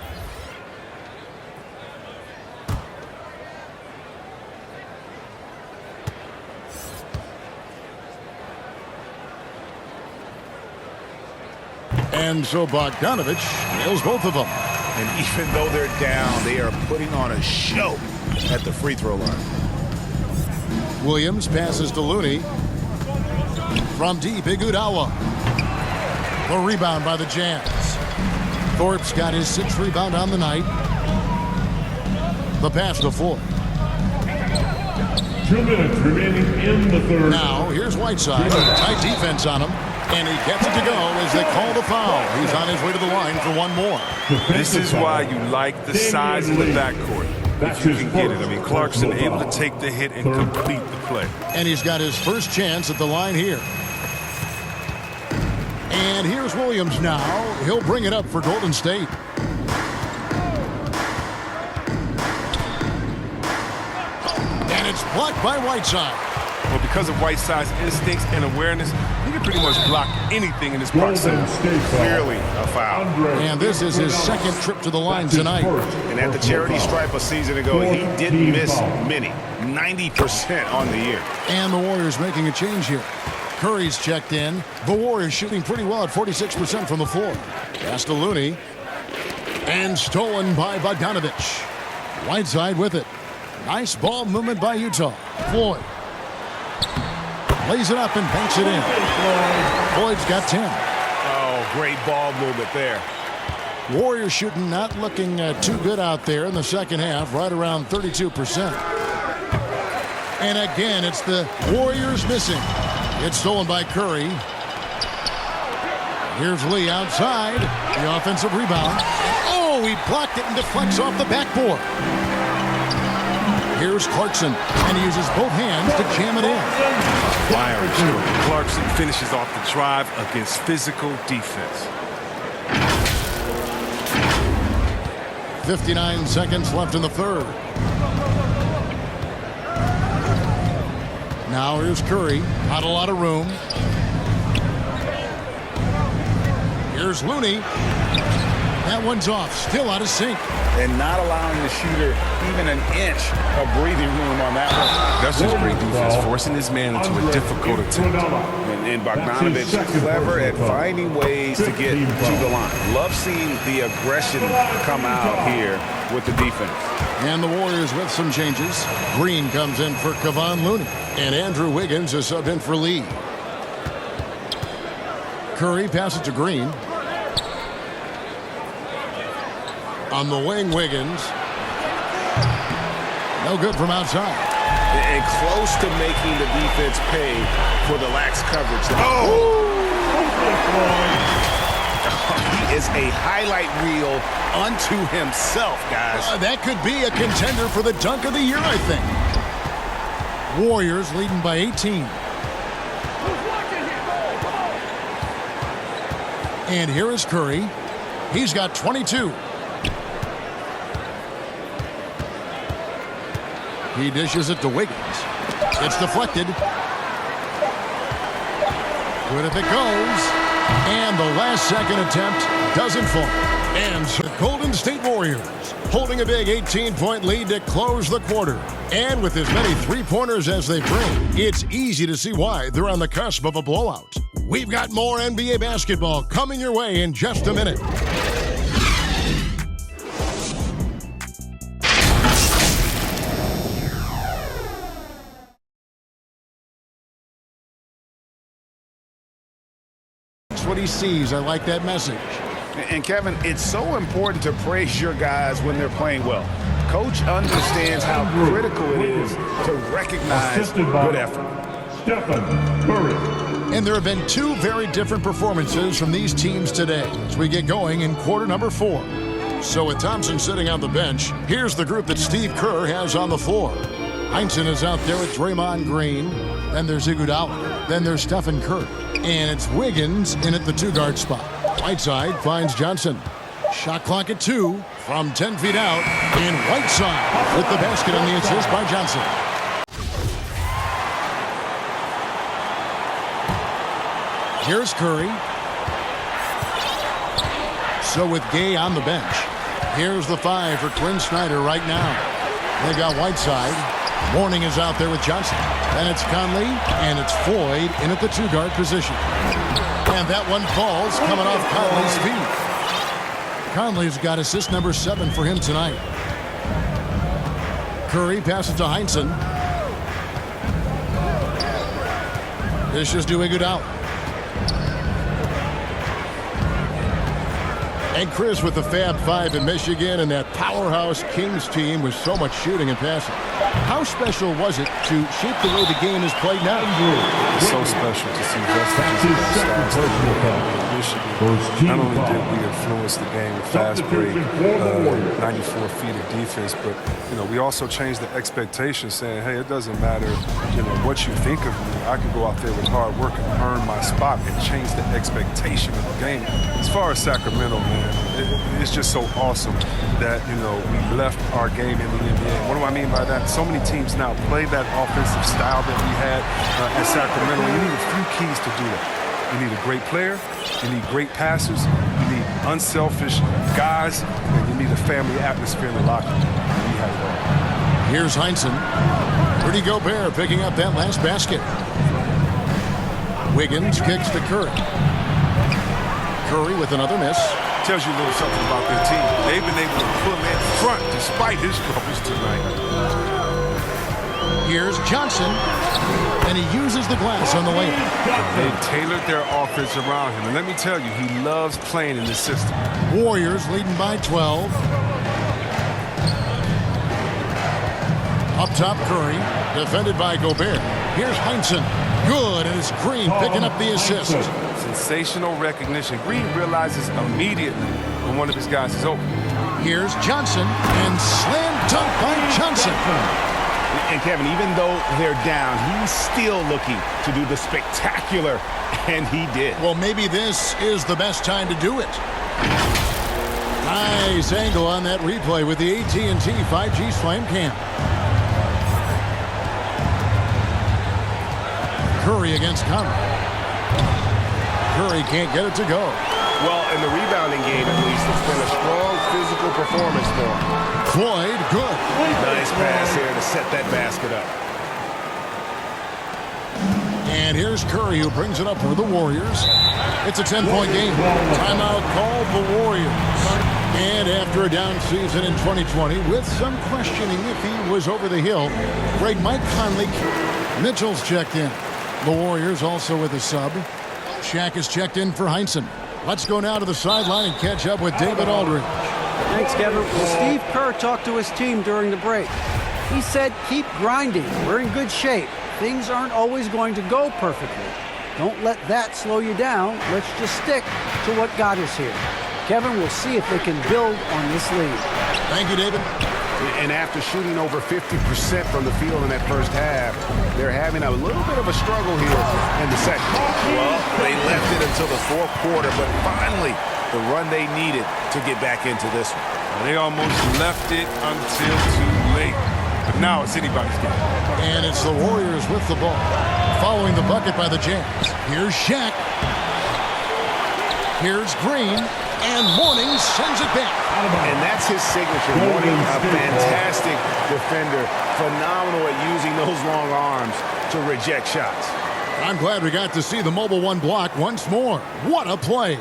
And so Bogdanovich nails both of them. And even though they're down, they are putting on a show at the free throw line. Williams passes to Looney. From deep, Iguodala. The rebound by the Jazz. Thorpe's got his 6th rebound on the night. The pass to Ford. 2 minutes remaining in the third. Now, here's Whiteside. Tight defense on him. And he gets it to go as they call the foul. He's on his way to the line for one more. This is why you like the size of the backcourt. If you can get it. I mean, Clarkson able to take the hit and complete the play. And he's got his first chance at the line here. And here's Williams now. He'll bring it up for Golden State. And it's blocked by Whiteside. Well, because of Whiteside's instincts and awareness, he can pretty much block anything in his proximity. Clearly a foul. And this is his second trip to the line tonight. And at the charity stripe a season ago, he didn't miss many. 90% on the year. And the Warriors making a change here. Curry's checked in. The Warriors shooting pretty well at 46% from the floor. Pass to Looney. And stolen by Bogdanovich. Whiteside with it. Nice ball movement by Utah. Floyd. Lays it up and banks it in. Floyd's got 10. Oh, great ball movement there. Warriors shooting not looking too good out there in the second half, right around 32%. And again, it's the Warriors missing. It's stolen by Curry. Here's Lee outside. The offensive rebound. Oh, he blocked it and deflects off the backboard. Here's Clarkson, and he uses both hands to jam it in. Myers. Clarkson finishes off the drive against physical defense. 59 seconds left in the third. Now here's Curry. Not a lot of room. Here's Looney. That one's off. Still out of sync. And not allowing the shooter even an inch of breathing room on that one. That's just great defense, forcing his man into a difficult attempt. And Bogdanovich clever at finding ways to get to the line. Love seeing the aggression come out here with the defense. And the Warriors with some changes. Green comes in for Kevon Looney. And Andrew Wiggins is subbed in for Lee. Curry passes to Green. On the wing, Wiggins. No good from outside. And close to making the defense pay for the lax coverage. He is a highlight reel unto himself, guys. That could be a contender for the dunk of the year, I think. Warriors leading by 18. And here is Curry. He's got 22. He dishes it to Wiggins. It's deflected. Good if it goes. And the last second attempt doesn't fall. And the Golden State Warriors holding a big 18-point lead to close the quarter. And with as many three-pointers as they bring, it's easy to see why they're on the cusp of a blowout. We've got more NBA basketball coming your way in just a minute. What he sees. I like that message. And Kevin, it's so important to praise your guys when they're playing well. Coach understands how critical it is to recognize good effort. Stephen Curry. And there have been two very different performances from these teams today as we get going in quarter number 4. So with Thompson sitting on the bench, here's the group that Steve Kerr has on the floor. Heinsohn is out there with Draymond Green. Then there's Iguodala. Then there's Stephen Curry. And it's Wiggins in at the 2-guard spot. Whiteside finds Johnson. Shot clock at 2 from 10 feet out. And Whiteside with the basket on the assist by Johnson. Here's Curry. So with Gay on the bench, here's the 5 for Quinn Snyder right now. They got Whiteside. Mourning is out there with Johnson. Then it's Conley, and it's Floyd in at the 2-guard position. And that one falls coming off Conley's feet. Conley's got assist number 7 for him tonight. Curry passes to Heinsohn. This is to Iguodala. And Chris with the Fab 5 in Michigan and that powerhouse Kings team with so much shooting and passing. How special was it to shape the way the game is played now? It's so special to see Michigan. Not only did we influence the game with fast break, 94 feet of defense, but we also changed the expectation, saying, hey, it doesn't matter what you think of me. I can go out there with hard work and earn my spot and change the expectation of the game. As far as Sacramento, man, man. It's just so awesome that, you know, we left our game in the NBA. What do I mean by that? So many teams now play that offensive style that we had in Sacramento. You need a few keys to do that. You need a great player, you need great passers, you need unselfish guys, and you need a family atmosphere in the locker room. We have it all. Here's Heinsohn. Rudy Gobert picking up that last basket. Wiggins kicks to Curry. Curry with another miss. Tells you a little something about their team. They've been able to pull in front despite his struggles tonight. Here's Johnson, and he uses the glass on the layup. They tailored their offense around him, and let me tell you, he loves playing in this system. Warriors leading by 12. Up top, Curry, defended by Gobert. Here's Heinsohn. Good, and it's Green picking up the assist. Sensational recognition. Green realizes immediately when one of his guys is open. Here's Johnson, and slam dunk by Johnson. And Kevin, even though they're down, he's still looking to do the spectacular, and he did. Well, maybe this is the best time to do it. Nice angle on that replay with the AT&T 5G Slam Cam. Curry against Conley. Curry can't get it to go. Well, in the rebounding game, at least, it's been a strong physical performance for him. Floyd, good. Nice pass here to set that basket up. And here's Curry, who brings it up for the Warriors. It's a 10-point game. Timeout called the Warriors. And after a down season in 2020, with some questioning if he was over the hill, Mike Conley, Mitchell's checked in. The Warriors also with a sub. Shaq is checked in for Heinsohn. Let's go now to the sideline and catch up with David Aldridge. Thanks, Kevin. Well, Steve Kerr talked to his team during the break. He said, keep grinding. We're in good shape. Things aren't always going to go perfectly. Don't let that slow you down. Let's just stick to what got us here. Kevin, we'll see if they can build on this lead. Thank you, David. And after shooting over 50% from the field in that first half, they're having a little bit of a struggle here in the second. Well, they left it until the fourth quarter, but finally the run they needed to get back into this one. They almost left it until too late. But now it's anybody's game. And it's the Warriors with the ball. Following the bucket by the Jazz. Here's Shaq. Here's Green. And Mourning sends it back. And that's his signature. Mourning, a fantastic defender. Phenomenal at using those long arms to reject shots. I'm glad we got to see the Mobile One block once more. What a play.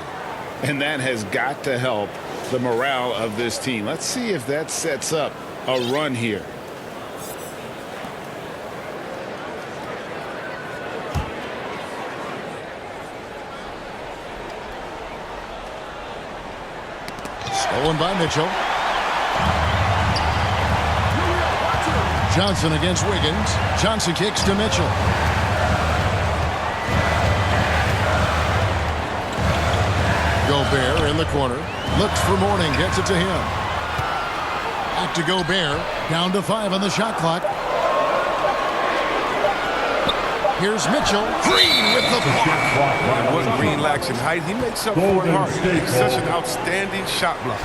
And that has got to help the morale of this team. Let's see if that sets up a run here. Stolen by Mitchell. Johnson against Wiggins. Johnson kicks to Mitchell. Gobert in the corner. Looks for Mourning. Gets it to him. Back to Gobert. Down to 5 on the shot clock. Here's Mitchell. Green with the block. And what Green lacks in height, he makes up for it hard. He's such an outstanding shot blocker.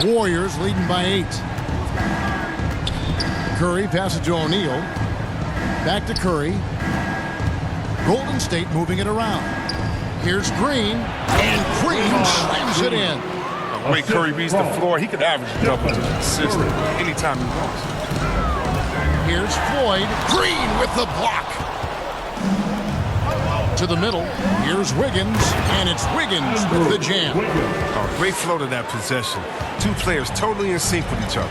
Warriors leading by 8. Curry passes to O'Neal. Back to Curry. Golden State moving it around. Here's Green. And Green slams it in. The way Curry reads the floor, he could average a double-digit assist anytime he wants. Here's Floyd. Green with the block. To the middle. Here's Wiggins. And it's Wiggins with the jam. Oh, great flow to that possession. Two players totally in sync with each other.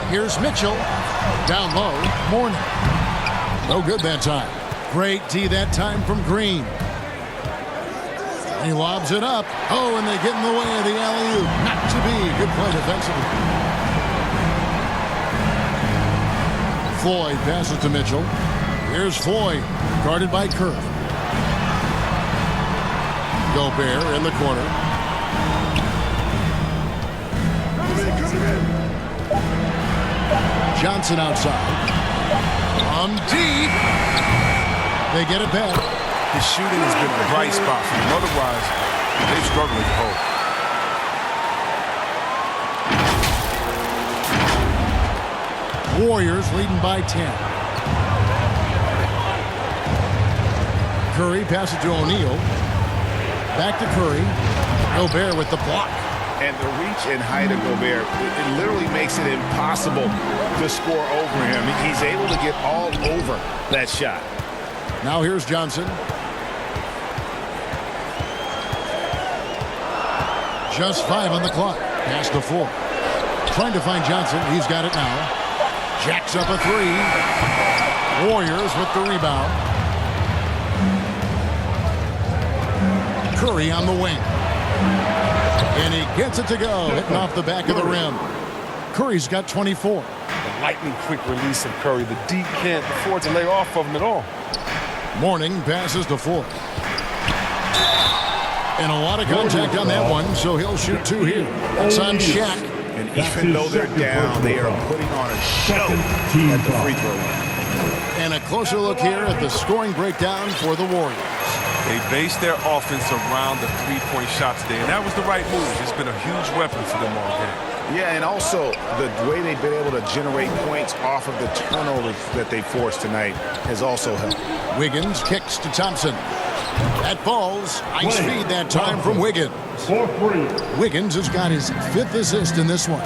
Here's Mitchell. Down low. Mourning. No good that time. Great D that time from Green. He lobs it up. Oh, and they get in the way of the alley-oop. Not to be. Good play defensively. Floyd passes to Mitchell. Here's Floyd, guarded by Kerr. Gobert in the corner. Johnson outside. Deep. They get it back. His shooting has been a bright spot for them. Otherwise, they've struggled to hold. Warriors leading by 10. Curry passes to O'Neal. Back to Curry. Gobert with the block. And the reach and height of Gobert, it literally makes it impossible to score over him. He's able to get all over that shot. Now here's Johnson. Just 5 on the clock. Pass to 4. Trying to find Johnson. He's got it now. Jacks up a 3. Warriors with the rebound. Curry on the wing. And he gets it to go. Hitting off the back of the rim. Curry's got 24. The lightning quick release of Curry. The D can't afford to lay off of him at all. Mourning passes to 4. And a lot of contact on that one, so he'll shoot 2 here. That's on Shaq. And even though they're down, they are putting on a show at the free throw line. And a closer look here at the scoring breakdown for the Warriors. They based their offense around the three-point shot today, and that was the right move. It's been a huge weapon for them all game. Yeah, and also the way they've been able to generate points off of the turnovers that they forced tonight has also helped. Wiggins kicks to Thompson. That falls. Nice feed that time from Wiggins. Wiggins has got his 5th assist in this one.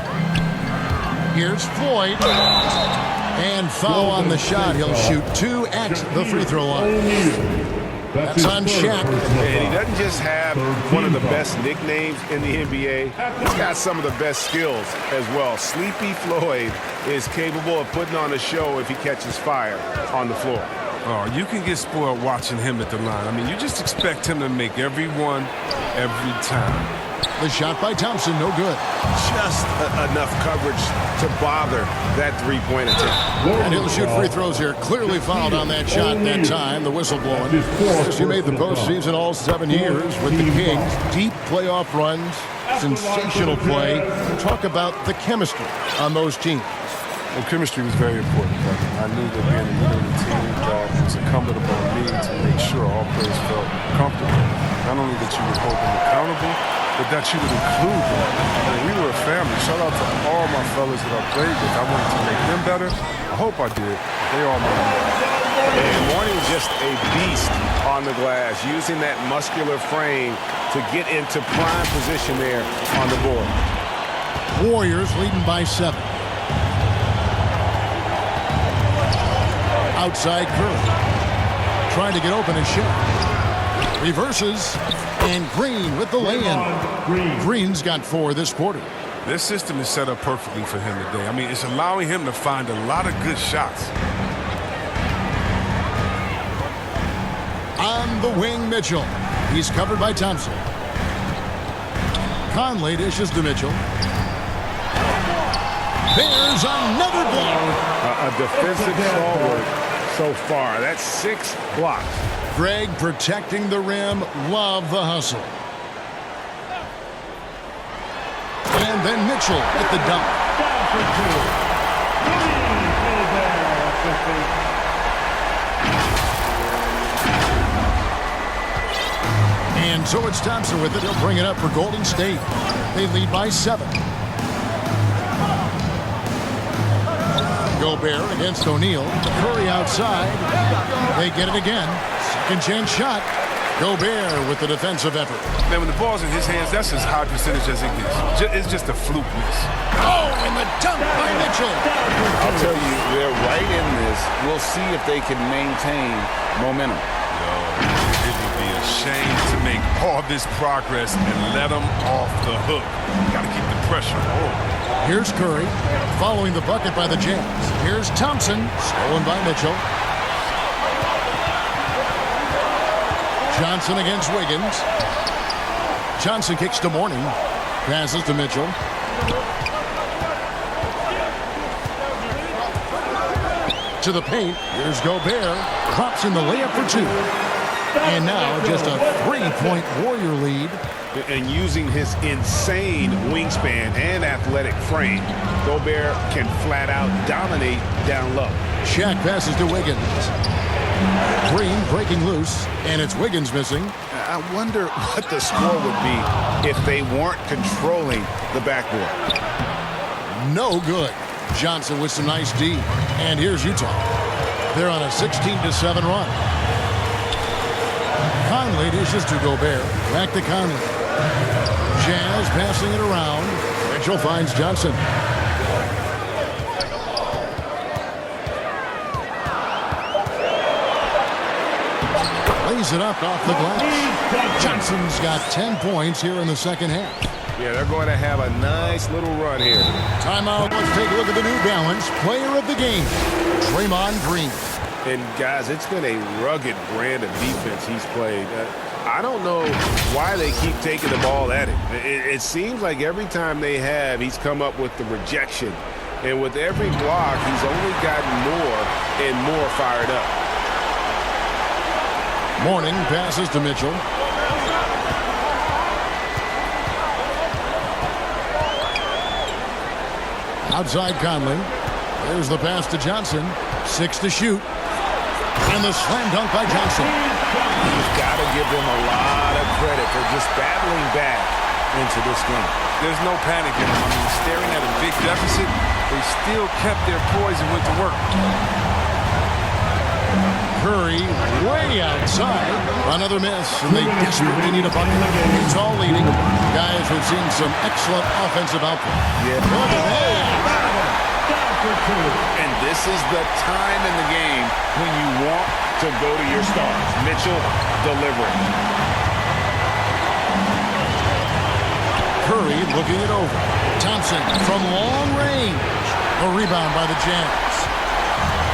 Here's Floyd. And foul on the shot. He'll shoot 2 at the free throw line. That's on Shaq. And he doesn't just have one of the best nicknames in the NBA. He's got some of the best skills as well. Sleepy Floyd is capable of putting on a show if he catches fire on the floor. Oh, you can get spoiled watching him at the line. I mean, you just expect him to make every one, every time. The shot by Thompson, no good. Just enough coverage to bother that three-point attempt. And he'll shoot free throws here. Clearly fouled on that shot that time, the whistle blowing. He made the postseason all 7 years with the Kings. Deep playoff runs, sensational play. Talk about the chemistry on those teams. Well, chemistry was very important. I knew that being a leader of the team, that it was incumbent upon me to make sure all players felt comfortable. Not only that you would hold them accountable, but that you would include them. I mean, we were a family. Shout out to all my fellas that I played with. I wanted to make them better. I hope I did. They all made me better. And Mourning just a beast on the glass, using that muscular frame to get into prime position there on the board. Warriors leading by 7. Outside Curry. Trying to get open and shot. Reverses. And Green with the lay-in. Green's got 4 this quarter. This system is set up perfectly for him today. I mean, it's allowing him to find a lot of good shots. On the wing, Mitchell. He's covered by Thompson. Conley dishes to Mitchell. There's another block. A defensive stalwart so far. That's 6 blocks. Greg protecting the rim. Love the hustle. And then Mitchell at the dunk. And so it's Thompson with it. He'll bring it up for Golden State. They lead by 7. Gobert against O'Neal. Curry outside. They get it again. Second chance shot. Gobert with the defensive effort. Man, when the ball's in his hands, that's as high percentage as it gets. It's just a fluke miss. Oh, and the dunk by Mitchell. I'll tell you, they're right in this. We'll see if they can maintain momentum. It would be a shame to make all this progress and let them off the hook. Got to keep the pressure on. Here's Curry following the bucket by the Jazz. Here's Thompson, stolen by Mitchell. Johnson against Wiggins. Johnson kicks to Mourning. Passes to Mitchell. To the paint. Here's Gobert. Pops in the layup for 2. And now just a 3-point Warrior lead. And using his insane wingspan and athletic frame, Gobert can flat out dominate down low. Shaq passes to Wiggins. Green breaking loose, and it's Wiggins missing. I wonder what the score would be if they weren't controlling the backboard. No good. Johnson with some nice D. And here's Utah. They're on a 16-7 run. Conley dishes to Gobert. Back to Conley. Jazz passing it around. Mitchell finds Johnson. Lays it up off the glass. Johnson's got 10 points here in the second half. Yeah, they're going to have a nice little run here. Timeout. Let's take a look at the New Balance player of the game, Draymond Green. And, guys, it's been a rugged brand of defense he's played. I don't know why they keep taking the ball at him. It seems like every time they have, he's come up with the rejection. And with every block, he's only gotten more and more fired up. Mourning passes to Mitchell. Outside Conley. There's the pass to Johnson. 6 to shoot. And the slam dunk by Johnson. You've got to give them a lot of credit for just battling back into this game. There's no panic in them. I mean, staring at a big deficit, they still kept their poise and went to work. Curry way outside. Another miss, and they desperately need a bucket. Utah leading. Guys, we've seen some excellent offensive output. Yeah. Look at that. And this is the time in the game when you want to go to your stars. Mitchell delivering. Curry looking it over. Thompson from long range. A rebound by the Jazz.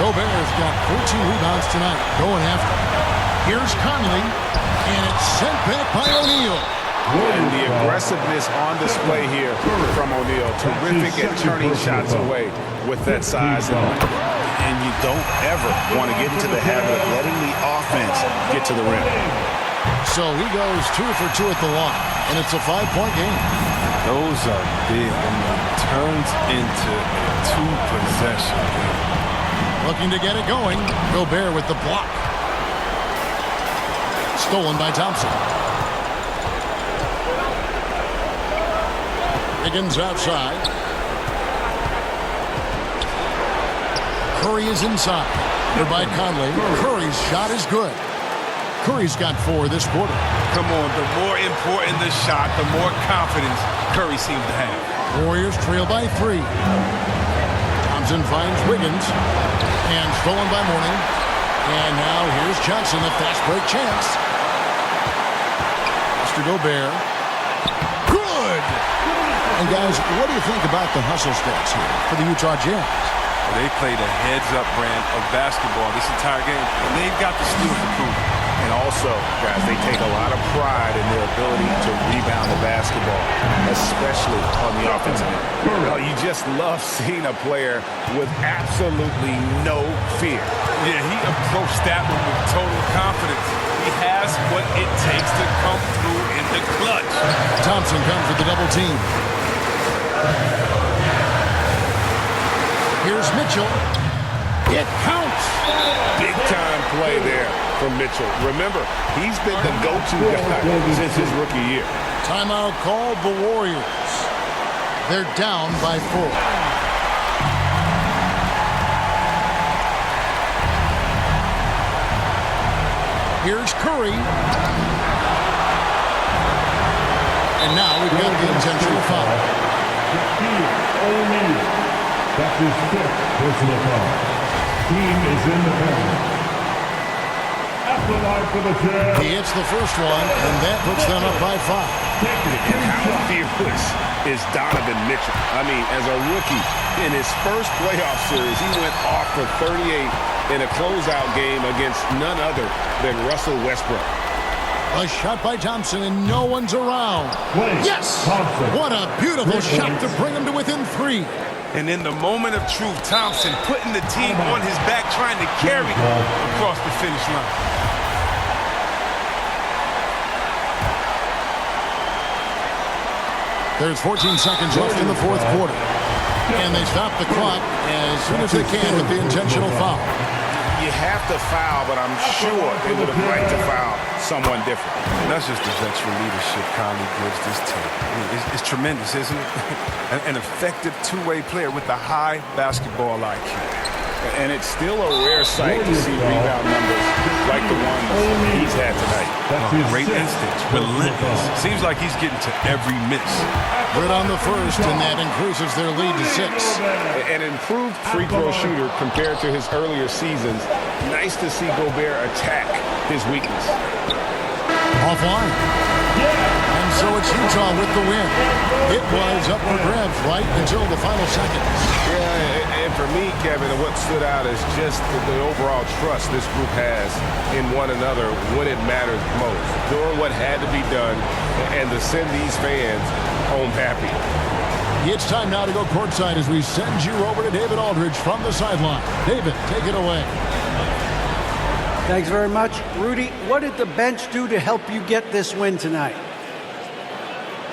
Gobert's got 14 rebounds tonight. Going after. Here's Conley. And it's sent back by O'Neal. And the aggressiveness on display here from O'Neal. Terrific at turning shots away with that size and length. And you don't ever want to get into the habit of letting the offense get to the rim. So he goes 2 for 2 at the line. And it's a 5-point game. Those are big. And it turns into a two-possession game. Looking to get it going. Gobert with the block. Stolen by Thompson. Wiggins outside. Curry is inside. They're by Conley. Curry's shot is good. Curry's got 4 this quarter. Come on, the more important the shot, the more confidence Curry seems to have. Warriors trail by 3. Thompson finds Wiggins. And stolen by Mourning. And now here's Johnson, the fast break chance. Mr. Gobert. Good! And guys, what do you think about the hustle stats here for the Utah Jazz? They played a heads-up brand of basketball this entire game, and they've got the steal to prove it. And also, guys, they take a lot of pride in their ability to rebound the basketball, especially on the offensive end. Oh, you just love seeing a player with absolutely no fear. Yeah, he approached that one with total confidence. He has what it takes to come through in the clutch. Thompson comes with the double team. Here's Mitchell. It counts. Big time play there from Mitchell. Remember, he's been the go-to guy since his rookie year. Timeout called the Warriors. They're down by 4. Here's Curry. And now we've got the intentional foul. That's his 5th personal foul. Team is in the penalty. After life for the Jazz. He hits the first one, and that puts them up by 5. And how fearless is Donovan Mitchell? I mean, as a rookie, in his first playoff series, he went off for 38 in a closeout game against none other than Russell Westbrook. A shot by Thompson, and no one's around. Yes! What a beautiful shot to bring him to within 3. And in the moment of truth, Thompson putting the team on his back, trying to carry them across the finish line. There's 14 seconds left in the 4th quarter. And they stop the clock as soon as they can with the intentional foul. You have to foul, but I'm sure they would have liked to foul someone different. And that's just the veteran leadership Conley gives this team. I mean, it's tremendous, isn't it? An effective two-way player with a high basketball IQ. And it's still a rare sight to see rebound numbers like the ones he's had tonight. Great instincts, relentless. Seems like he's getting to every miss. Good on the first, and that increases their lead to 6. An improved free throw shooter compared to his earlier seasons. Nice to see Gobert attack his weakness. Offline. And so it's Utah with the win. It was up for grabs right until the final seconds. Yeah, and for me, Kevin, what stood out is just the overall trust this group has in one another when it matters most. Doing what had to be done and to send these fans home happy. It's time now to go courtside as we send you over to David Aldridge from the sideline. David, take it away. Thanks very much. Rudy, what did the bench do to help you get this win tonight?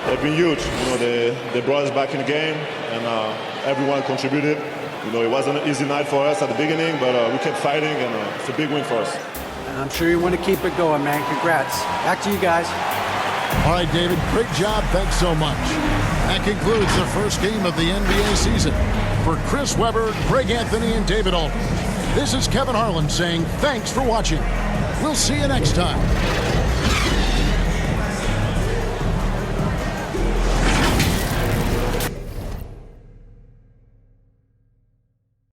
They've been huge. They brought us back in the game, and everyone contributed. It wasn't an easy night for us at the beginning, but we kept fighting, and it's a big win for us. I'm sure you want to keep it going, man. Congrats. Back to you guys. All right, David, great job. Thanks so much. That concludes the first game of the NBA season. For Chris Webber, Greg Anthony, and David Aldridge, this is Kevin Harlan saying thanks for watching. We'll see you next time.